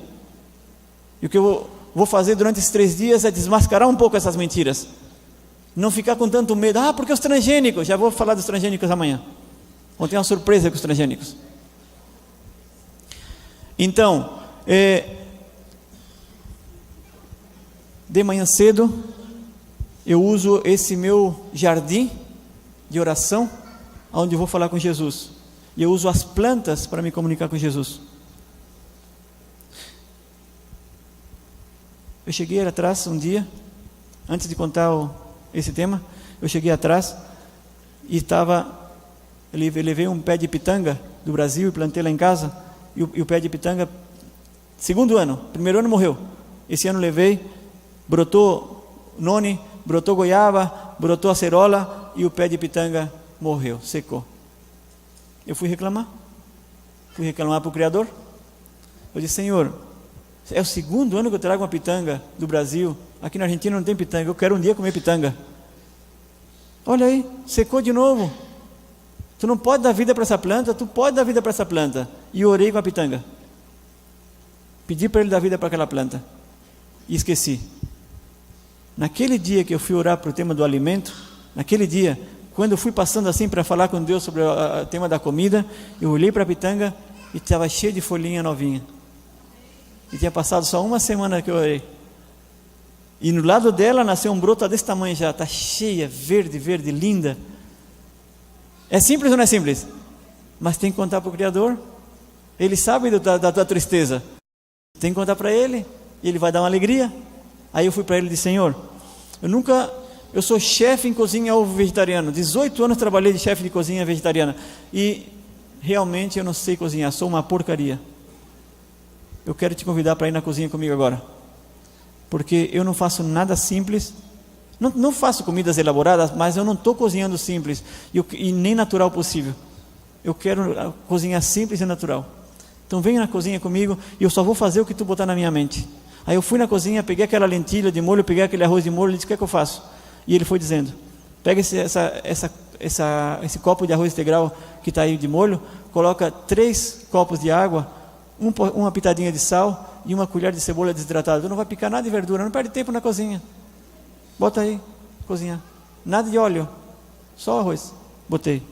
E o que eu vou fazer durante esses 3 dias é desmascarar um pouco essas mentiras. Não ficar com tanto medo. Ah, porque os transgênicos. Já vou falar dos transgênicos amanhã. Vou ter uma surpresa com os transgênicos. Então, de manhã cedo, eu uso esse meu jardim de oração, onde eu vou falar com Jesus. E eu uso as plantas para me comunicar com Jesus. Eu cheguei atrás um dia, antes de contar esse tema, eu cheguei atrás e levei um pé de pitanga do Brasil e plantei lá em casa, e o pé de pitanga, segundo ano, primeiro ano morreu, esse ano levei, brotou noni, brotou goiaba, brotou acerola, e o pé de pitanga morreu, secou. Eu fui reclamar para o Criador. Eu disse: Senhor, é o segundo ano que eu trago uma pitanga do Brasil, aqui na Argentina não tem pitanga, eu quero um dia comer pitanga. Olha aí, secou de novo. Tu não pode dar vida para essa planta, tu pode dar vida para essa planta. E eu orei com a pitanga, pedi para ele dar vida para aquela planta, e esqueci. Naquele dia que eu fui orar para o tema do alimento, naquele dia, quando eu fui passando assim para falar com Deus sobre o tema da comida, eu olhei para a pitanga e estava cheio de folhinha novinha. E tinha passado só uma semana que eu orei. E no lado dela nasceu um broto desse tamanho já, está cheia, verde, linda. É simples ou não é simples? Mas tem que contar para o Criador. Ele sabe da tua tristeza. Tem que contar para Ele, e Ele vai dar uma alegria. Aí eu fui para Ele e disse: Senhor, eu sou chefe em cozinha ovo vegetariano, 18 anos trabalhei de chefe de cozinha vegetariana, e realmente eu não sei cozinhar, sou uma porcaria. Eu quero te convidar para ir na cozinha comigo agora, porque eu não faço nada simples, não faço comidas elaboradas, mas eu não estou cozinhando simples, e nem natural possível. Eu quero cozinhar simples e natural. Então venha na cozinha comigo, e eu só vou fazer o que tu botar na minha mente. Aí eu fui na cozinha, peguei aquela lentilha de molho, peguei aquele arroz de molho, e disse: o que é que eu faço? E ele foi dizendo: pega esse copo de arroz integral que está aí de molho, coloca 3 copos de água, uma pitadinha de sal e uma colher de cebola desidratada. Tu não vai picar nada de verdura, não perde tempo na cozinha. Bota aí, cozinhar. Nada de óleo, só arroz. Botei.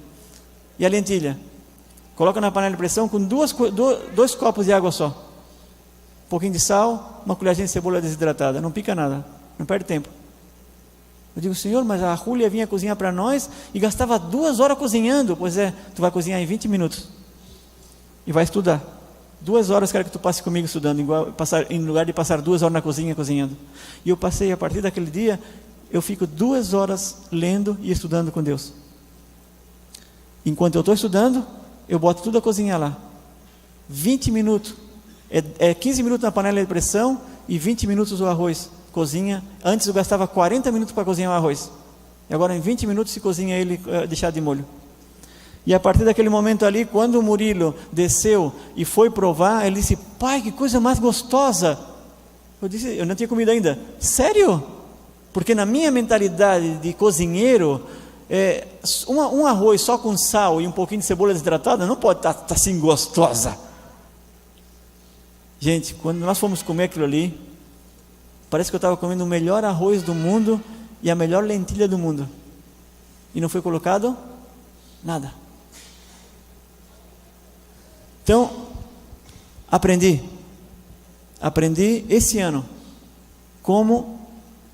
E a lentilha? Coloca na panela de pressão com 2 copos de água só. Um pouquinho de sal, uma colherzinha de cebola desidratada. Não pica nada, não perde tempo. Eu digo: Senhor, mas a Júlia vinha cozinhar para nós e gastava 2 horas cozinhando. Pois é, tu vai cozinhar em 20 minutos. E vai estudar. 2 horas quero que tu passe comigo estudando, em lugar de passar 2 horas na cozinha cozinhando. E eu passei, a partir daquele dia, eu fico 2 horas lendo e estudando com Deus. Enquanto eu estou estudando, eu boto tudo a cozinhar lá. 20 minutos. É 15 minutos na panela de pressão e 20 minutos o arroz. Cozinha. Antes eu gastava 40 minutos para cozinhar o arroz. E agora em 20 minutos se cozinha ele deixado de molho. E a partir daquele momento ali, quando o Murilo desceu e foi provar, ele disse: pai, que coisa mais gostosa. Eu disse: eu não tinha comido ainda. Sério? Porque na minha mentalidade de cozinheiro, um arroz só com sal e um pouquinho de cebola desidratada não pode estar assim gostosa. Gente, quando nós fomos comer aquilo ali, parece que eu estava comendo o melhor arroz do mundo e a melhor lentilha do mundo. E não foi colocado nada. Então, aprendi esse ano como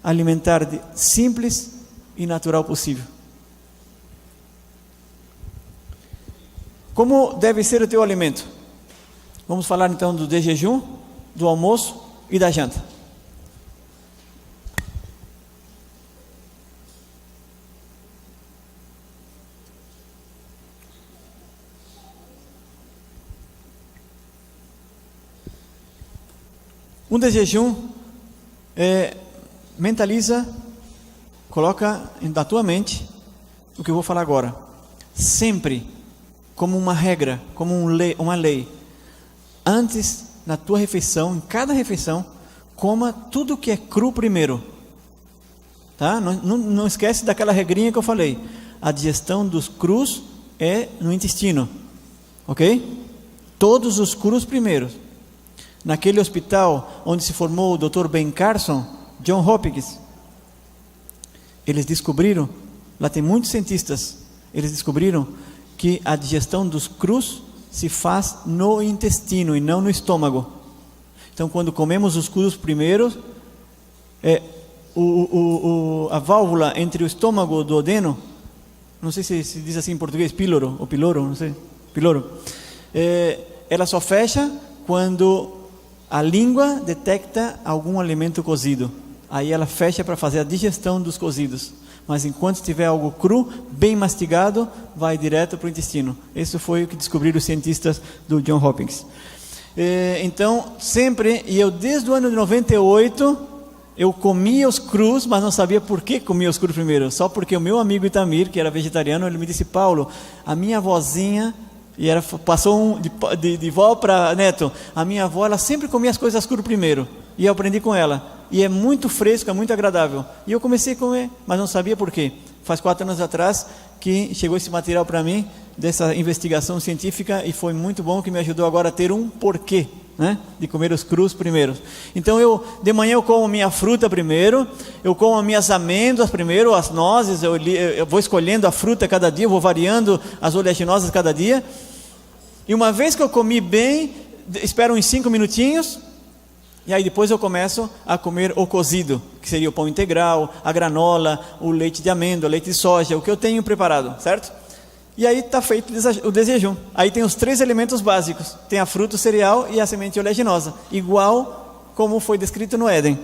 alimentar de simples e natural possível. Como deve ser o teu alimento? Vamos falar então do jejum, do almoço e da janta. Um de jejum mentaliza, coloca na tua mente o que eu vou falar agora. Sempre como uma regra, como uma lei. Antes, na tua refeição, em cada refeição, coma tudo que é cru primeiro. Tá? Não esquece daquela regrinha que eu falei. A digestão dos crus é no intestino. Ok? Todos os crus primeiros. Naquele hospital onde se formou o Dr. Ben Carson, John Hopkins, eles descobriram, lá tem muitos cientistas, eles descobriram que a digestão dos crus se faz no intestino e não no estômago. Então, quando comemos os crus primeiros, a válvula entre o estômago e o duodeno, não sei se diz assim em português, píloro ou piloro, não sei, piloro, ela só fecha quando A língua detecta algum alimento cozido. Aí ela fecha para fazer a digestão dos cozidos. Mas enquanto tiver algo cru, bem mastigado, vai direto para o intestino. Isso foi o que descobriram os cientistas do John Hopkins. Então, sempre, e eu desde o ano de 98, eu comia os crus, mas não sabia por que comia os crus primeiro. Só porque o meu amigo Itamir, que era vegetariano, ele me disse: Paulo, a minha avózinha, passou de vó para neto, a minha avó, ela sempre comia as coisas cru primeiro. E eu aprendi com ela. E é muito fresco, é muito agradável. E eu comecei a comer, mas não sabia por quê. Faz 4 anos atrás que chegou esse material para mim, dessa investigação científica, e foi muito bom, que me ajudou agora a ter um porquê, né, de comer os crus primeiro. Então de manhã eu como minha fruta primeiro, eu como as minhas amêndoas primeiro, as nozes, eu vou escolhendo a fruta cada dia, eu vou variando as oleaginosas cada dia. E uma vez que eu comi bem, espero uns 5 minutinhos, e aí depois eu começo a comer o cozido, que seria o pão integral, a granola, o leite de amêndoa, leite de soja, o que eu tenho preparado, certo? E aí está feito o desjejum. Aí tem os 3 elementos básicos. Tem a fruta, o cereal e a semente oleaginosa. Igual como foi descrito no Éden.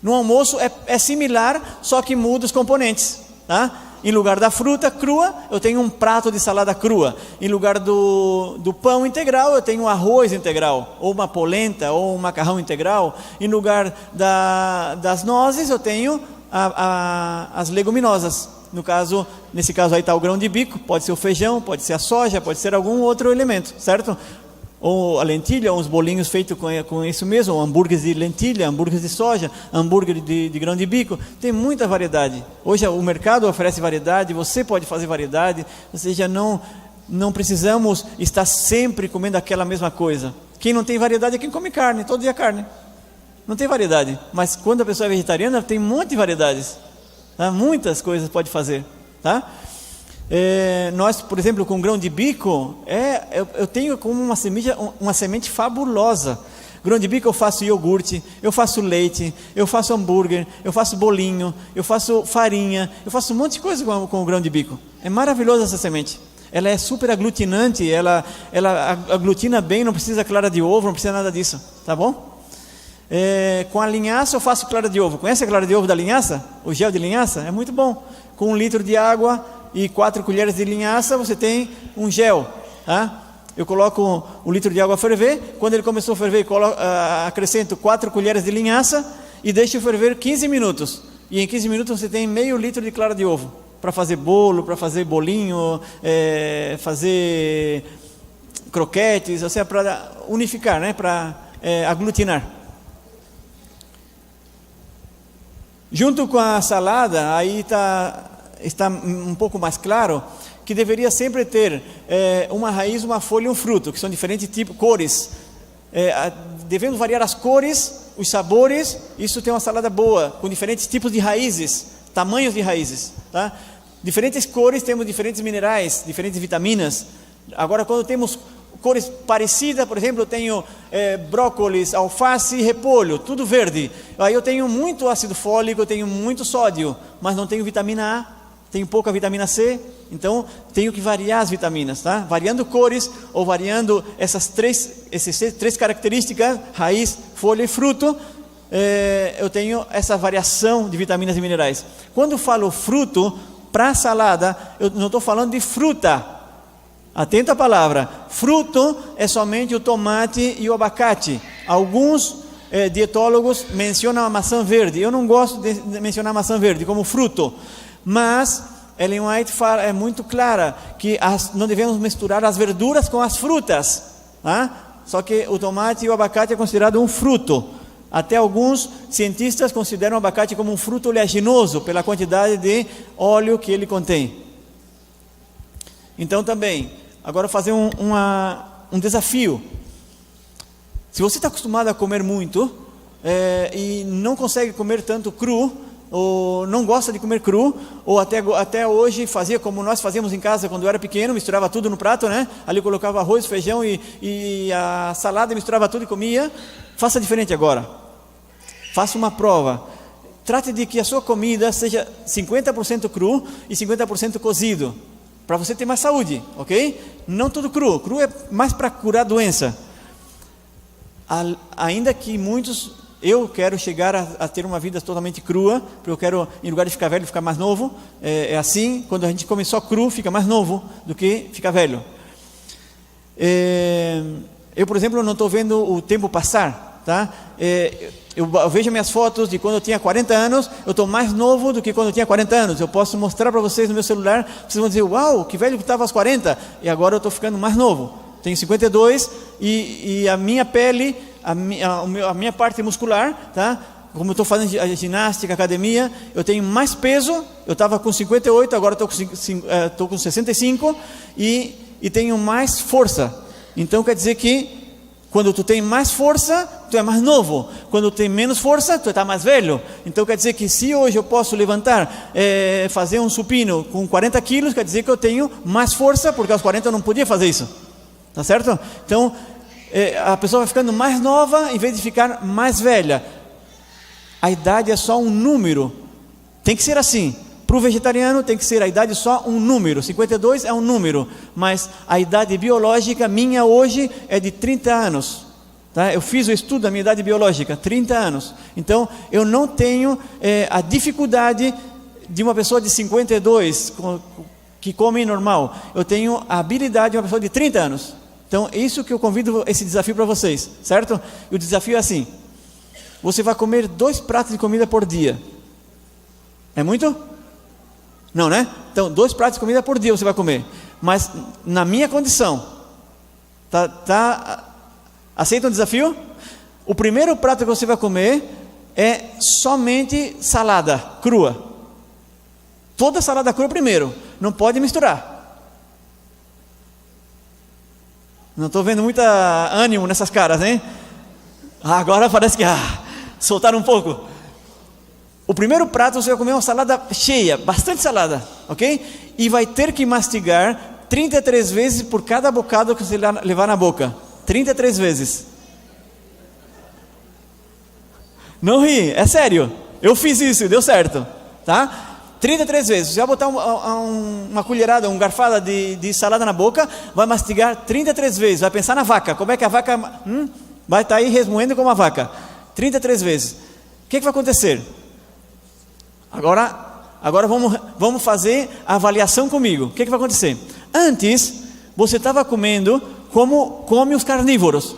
No almoço é similar, só que muda os componentes, tá? Em lugar da fruta crua, eu tenho um prato de salada crua. Em lugar do pão integral, eu tenho um arroz integral, ou uma polenta, ou um macarrão integral. Em lugar das nozes, eu tenho as leguminosas. Nesse caso aí está o grão de bico, pode ser o feijão, pode ser a soja, pode ser algum outro elemento, certo? Ou a lentilha, ou uns bolinhos feitos com isso mesmo, ou hambúrgueres de lentilha, hambúrgueres de soja, hambúrguer de grão de bico. Tem muita variedade. Hoje o mercado oferece variedade, você pode fazer variedade, ou seja, não precisamos estar sempre comendo aquela mesma coisa. Quem não tem variedade é quem come carne, todo dia carne. Não tem variedade, mas quando a pessoa é vegetariana, tem um monte de variedades, tá? Muitas coisas pode fazer, tá? Nós, por exemplo, com grão de bico, eu tenho como uma semente fabulosa. Grão de bico eu faço iogurte, eu faço leite, eu faço hambúrguer, eu faço bolinho, eu faço farinha, eu faço um monte de coisa com o grão de bico. É maravilhosa essa semente. Ela é super aglutinante, ela aglutina bem, não precisa clara de ovo, não precisa nada disso, tá bom? Com a linhaça eu faço clara de ovo. Conhece a clara de ovo da linhaça? O gel de linhaça? É muito bom. Com 1 litro de água e 4 colheres de linhaça, você tem um gel, tá? Eu coloco 1 litro de água a ferver. Quando ele começou a ferver, acrescento 4 colheres de linhaça e deixo ferver 15 minutos. E em 15 minutos você tem meio litro de clara de ovo para fazer bolo, para fazer bolinho, fazer croquetes, ou seja, para unificar, né? Para aglutinar. Junto com a salada, aí está um pouco mais claro que deveria sempre ter uma raiz, uma folha e um fruto, que são diferentes tipos, cores. Devemos variar as cores, os sabores. Isso tem uma salada boa, com diferentes tipos de raízes, tamanhos de raízes, tá? Diferentes cores, temos diferentes minerais, diferentes vitaminas. Agora, quando temos cores parecidas, por exemplo, eu tenho brócolis, alface e repolho, tudo verde. Aí eu tenho muito ácido fólico, eu tenho muito sódio, mas não tenho vitamina A, tenho pouca vitamina C, então tenho que variar as vitaminas, tá? Variando cores ou variando essas três características, raiz, folha e fruto, eu tenho essa variação de vitaminas e minerais. Quando falo fruto, para salada, eu não estou falando de fruta. Atenta a palavra, fruto é somente o tomate e o abacate. Alguns dietólogos mencionam a maçã verde. Eu não gosto de mencionar a maçã verde como fruto, mas Ellen White é muito clara que não devemos misturar as verduras com as frutas, tá? Só que o tomate e o abacate é considerado um fruto. Até alguns cientistas consideram o abacate como um fruto oleaginoso pela quantidade de óleo que ele contém. Então também, agora fazer um desafio. Se você está acostumado a comer muito e não consegue comer tanto cru, ou não gosta de comer cru, ou até hoje fazia como nós fazíamos em casa quando eu era pequeno, misturava tudo no prato, né? Ali colocava arroz, feijão e a salada, misturava tudo e comia. Faça diferente agora. Faça uma prova. Trate de que a sua comida seja 50% cru e 50% cozido, para você ter mais saúde, ok? Não tudo cru. Cru é mais para curar doença. ainda que muitos, eu quero chegar a ter uma vida totalmente crua, porque eu quero, em lugar de ficar velho, ficar mais novo. É assim, quando a gente come só cru, fica mais novo do que fica velho. Eu, por exemplo, não estou vendo o tempo passar, tá? Eu vejo minhas fotos de quando eu tinha 40 anos, eu estou mais novo do que quando eu tinha 40 anos. Eu posso mostrar para vocês no meu celular, vocês vão dizer, uau, que velho que estava aos 40, e agora eu estou ficando mais novo. Tenho 52 e a minha pele, a minha parte muscular, tá? Como eu estou fazendo ginástica, academia, eu tenho mais peso. Eu estava com 58, agora estou com 65 e tenho mais força. Então quer dizer que quando tu tem mais força, tu é mais novo. Quando tu tem menos força, tu está mais velho. Então quer dizer que se hoje eu posso levantar, fazer um supino com 40 quilos, quer dizer que eu tenho mais força, porque aos 40 eu não podia fazer isso. Tá certo? Então a pessoa vai ficando mais nova em vez de ficar mais velha. A idade é só um número. Tem que ser assim. Para o vegetariano tem que ser a idade só um número. 52 é um número, mas a idade biológica minha hoje é de 30 anos. Tá? Eu fiz o estudo da minha idade biológica, 30 anos. Então eu não tenho a dificuldade de uma pessoa de 52 que come normal. Eu tenho a habilidade de uma pessoa de 30 anos. Então é isso que eu convido, esse desafio para vocês, certo? E o desafio é assim: você vai comer 2 pratos de comida por dia. É muito? Não, né? Então 2 pratos de comida por dia você vai comer. Mas na minha condição, aceita um desafio? O primeiro prato que você vai comer é somente salada crua. Toda salada crua primeiro. Não pode misturar. Não estou vendo muito ânimo nessas caras, hein? Agora parece que soltaram um pouco. O primeiro prato você vai comer uma salada cheia, bastante salada, ok? E vai ter que mastigar 33 vezes por cada bocado que você levar na boca. 33 vezes. Não ri, é sério. Eu fiz isso e deu certo, tá? 33 vezes. Você vai botar uma colherada, uma garfada de salada na boca, vai mastigar 33 vezes. Vai pensar na vaca. Como é que a vaca vai estar aí resmoendo como a vaca? 33 vezes. O que vai acontecer? Agora vamos fazer a avaliação comigo. O que vai acontecer? Antes, você estava comendo como come os carnívoros.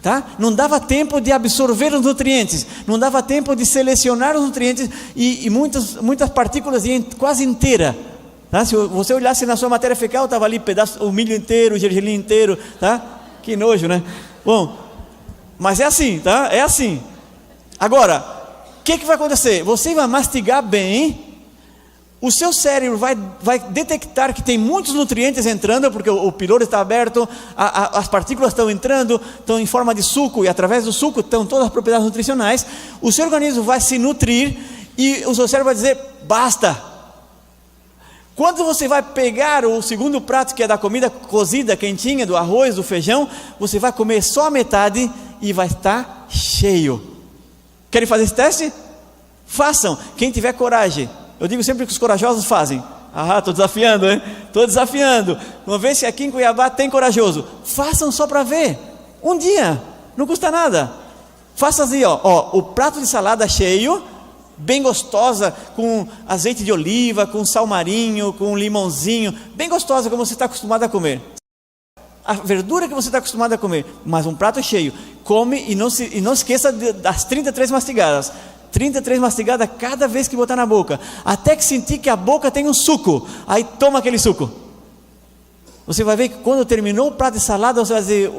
Tá? Não dava tempo de absorver os nutrientes, não dava tempo de selecionar os nutrientes e muitas partículas iam quase inteira. Tá? Se você olhasse na sua matéria fecal, estava ali o milho inteiro, o gergelim inteiro, tá? Que nojo, né? Bom, mas é assim, tá? É assim. Agora, o que vai acontecer? Você vai mastigar bem. O seu cérebro vai detectar que tem muitos nutrientes entrando, porque o pylori está aberto, as partículas estão entrando, estão em forma de suco, e através do suco estão todas as propriedades nutricionais. O seu organismo vai se nutrir, e o seu cérebro vai dizer, basta. Quando você vai pegar o segundo prato, que é da comida cozida, quentinha, do arroz, do feijão, você vai comer só a metade, e vai estar cheio. Querem fazer esse teste? Façam, quem tiver coragem. Eu digo sempre que os corajosos fazem. Estou desafiando, hein? Estou desafiando. Uma vez que aqui em Cuiabá tem corajoso, façam só para ver. Um dia, não custa nada. Faça assim, o prato de salada cheio, bem gostosa, com azeite de oliva, com sal marinho, com limãozinho, bem gostosa como você está acostumado a comer. A verdura que você está acostumado a comer, mas um prato cheio. Come e não se esqueça das 33 mastigadas. 33 mastigadas cada vez que botar na boca, até que sentir que a boca tem um suco, aí toma aquele suco. Você vai ver que quando terminou o prato de salada, você vai dizer,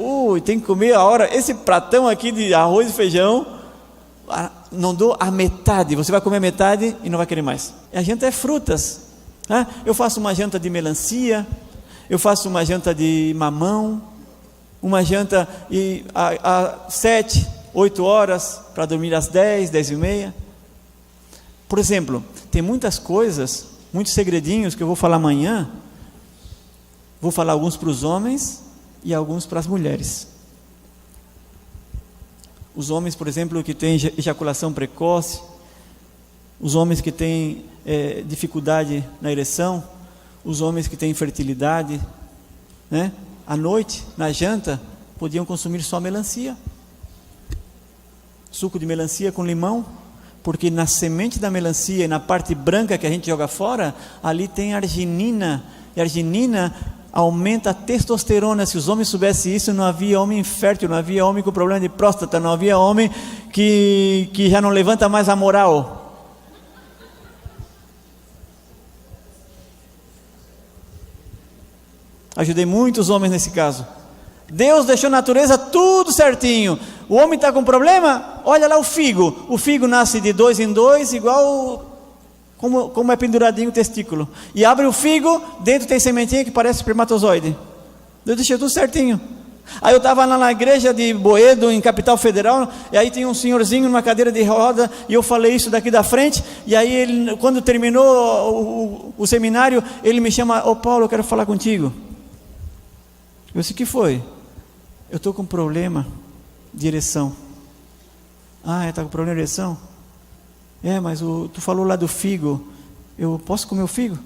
tem que comer a hora, esse pratão aqui de arroz e feijão, não dou a metade, você vai comer metade e não vai querer mais. E a janta é frutas, tá? Eu faço uma janta de melancia, eu faço uma janta de mamão, uma janta às 7, 8 horas, para dormir às 10, 10 e meia. Por exemplo, tem muitas coisas, muitos segredinhos que eu vou falar amanhã. Vou falar alguns para os homens e alguns para as mulheres. Os homens, por exemplo, que têm ejaculação precoce, os homens que têm dificuldade na ereção, os homens que têm infertilidade, né? À noite, na janta, podiam consumir só melancia, suco de melancia com limão, porque na semente da melancia e na parte branca que a gente joga fora, ali tem arginina, e a arginina aumenta a testosterona. Se os homens soubessem isso, não havia homem infértil, não havia homem com problema de próstata, não havia homem que já não levanta mais a moral. Ajudei muitos homens nesse caso. Deus deixou a natureza tudo certinho. O homem está com problema? Olha lá o figo. O figo nasce de 2 em 2, igual como é penduradinho o testículo. E abre o figo, dentro tem sementinha que parece espermatozoide. Deus deixou tudo certinho. Aí eu estava lá na igreja de Boedo, em Capital Federal, e aí tinha um senhorzinho numa cadeira de roda, e eu falei isso daqui da frente, e aí ele, quando terminou o seminário, ele me chama: ô Paulo, eu quero falar contigo. Eu disse: o que foi? Eu estou com problema de ereção. Ah, está com problema de ereção? Mas tu falou lá do figo. Eu posso comer o figo?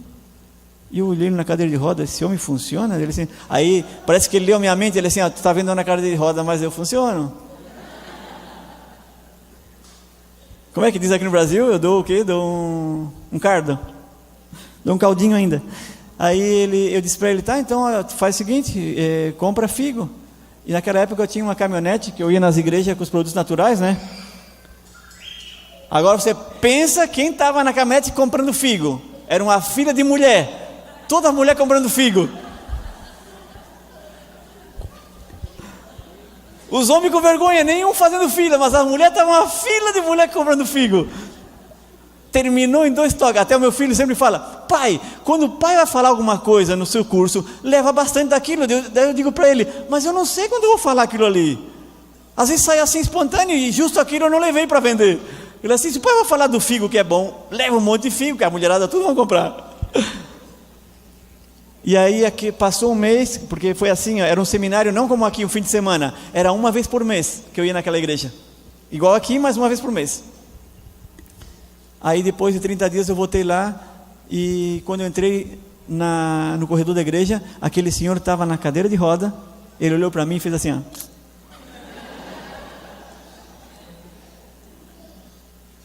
E eu olhei na cadeira de roda: esse homem funciona? Ele assim, aí parece que ele leu minha mente. Ele assim: tu está vendo eu na cadeira de roda, mas eu funciono. Como é que diz aqui no Brasil? Eu dou o quê? Dou um cardo. Dou um caldinho ainda. Aí eu disse para ele: tá, então faz o seguinte, compra figo. E naquela época eu tinha uma caminhonete que eu ia nas igrejas com os produtos naturais, né? Agora você pensa quem estava na caminhonete comprando figo. Era uma fila de mulher, toda mulher comprando figo. Os homens com vergonha, nenhum fazendo fila, mas as mulheres estavam uma fila de mulher comprando figo. Terminou em 2 toques. Até o meu filho sempre fala: pai, quando o pai vai falar alguma coisa no seu curso, leva bastante daquilo. Daí eu digo para ele: mas eu não sei quando eu vou falar aquilo ali. Às vezes sai assim espontâneo, e justo aquilo eu não levei para vender. Ele assim: se o pai vai falar do figo que é bom, leva um monte de figo, que a mulherada tudo vão comprar. E aí aqui passou um mês, porque foi assim, era um seminário, não como aqui, um fim de semana, era uma vez por mês que eu ia naquela igreja, igual aqui, mas uma vez por mês. Aí depois de 30 dias eu voltei lá, e quando eu entrei no corredor da igreja, aquele senhor estava na cadeira de roda. Ele olhou para mim e fez assim, ó.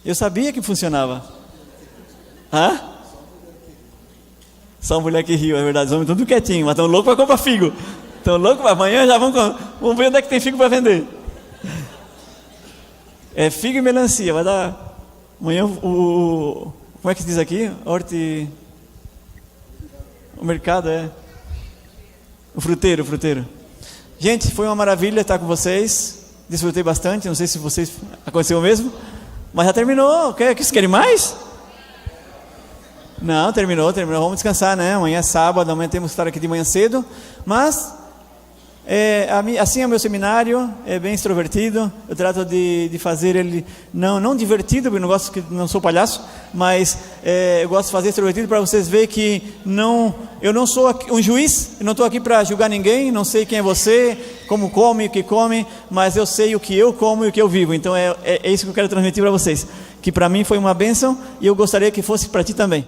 Eu sabia que funcionava. Hã? Só mulher que riu, é verdade. Os homens tudo quietinho, mas estão loucos para comprar figo. Estão loucos para amanhã, já vamos ver onde é que tem figo para vender. É figo e melancia, vai dar. Amanhã como é que se diz aqui? O mercado o fruteiro. Gente, foi uma maravilha estar com vocês. Desfrutei bastante. Não sei se vocês aconteceu o mesmo, mas já terminou. Vocês querem mais? Não, terminou. Vamos descansar, né? Amanhã é sábado, amanhã temos que estar aqui de manhã cedo. Mas assim é o meu seminário, é bem extrovertido. Eu trato de fazer ele não divertido, porque não sou palhaço, mas eu gosto de fazer extrovertido para vocês verem que eu não sou um juiz, eu não estou aqui para julgar ninguém, não sei quem é você, como come, o que come, mas eu sei o que eu como e o que eu vivo. Então é isso que eu quero transmitir para vocês, que para mim foi uma bênção, e eu gostaria que fosse para ti também.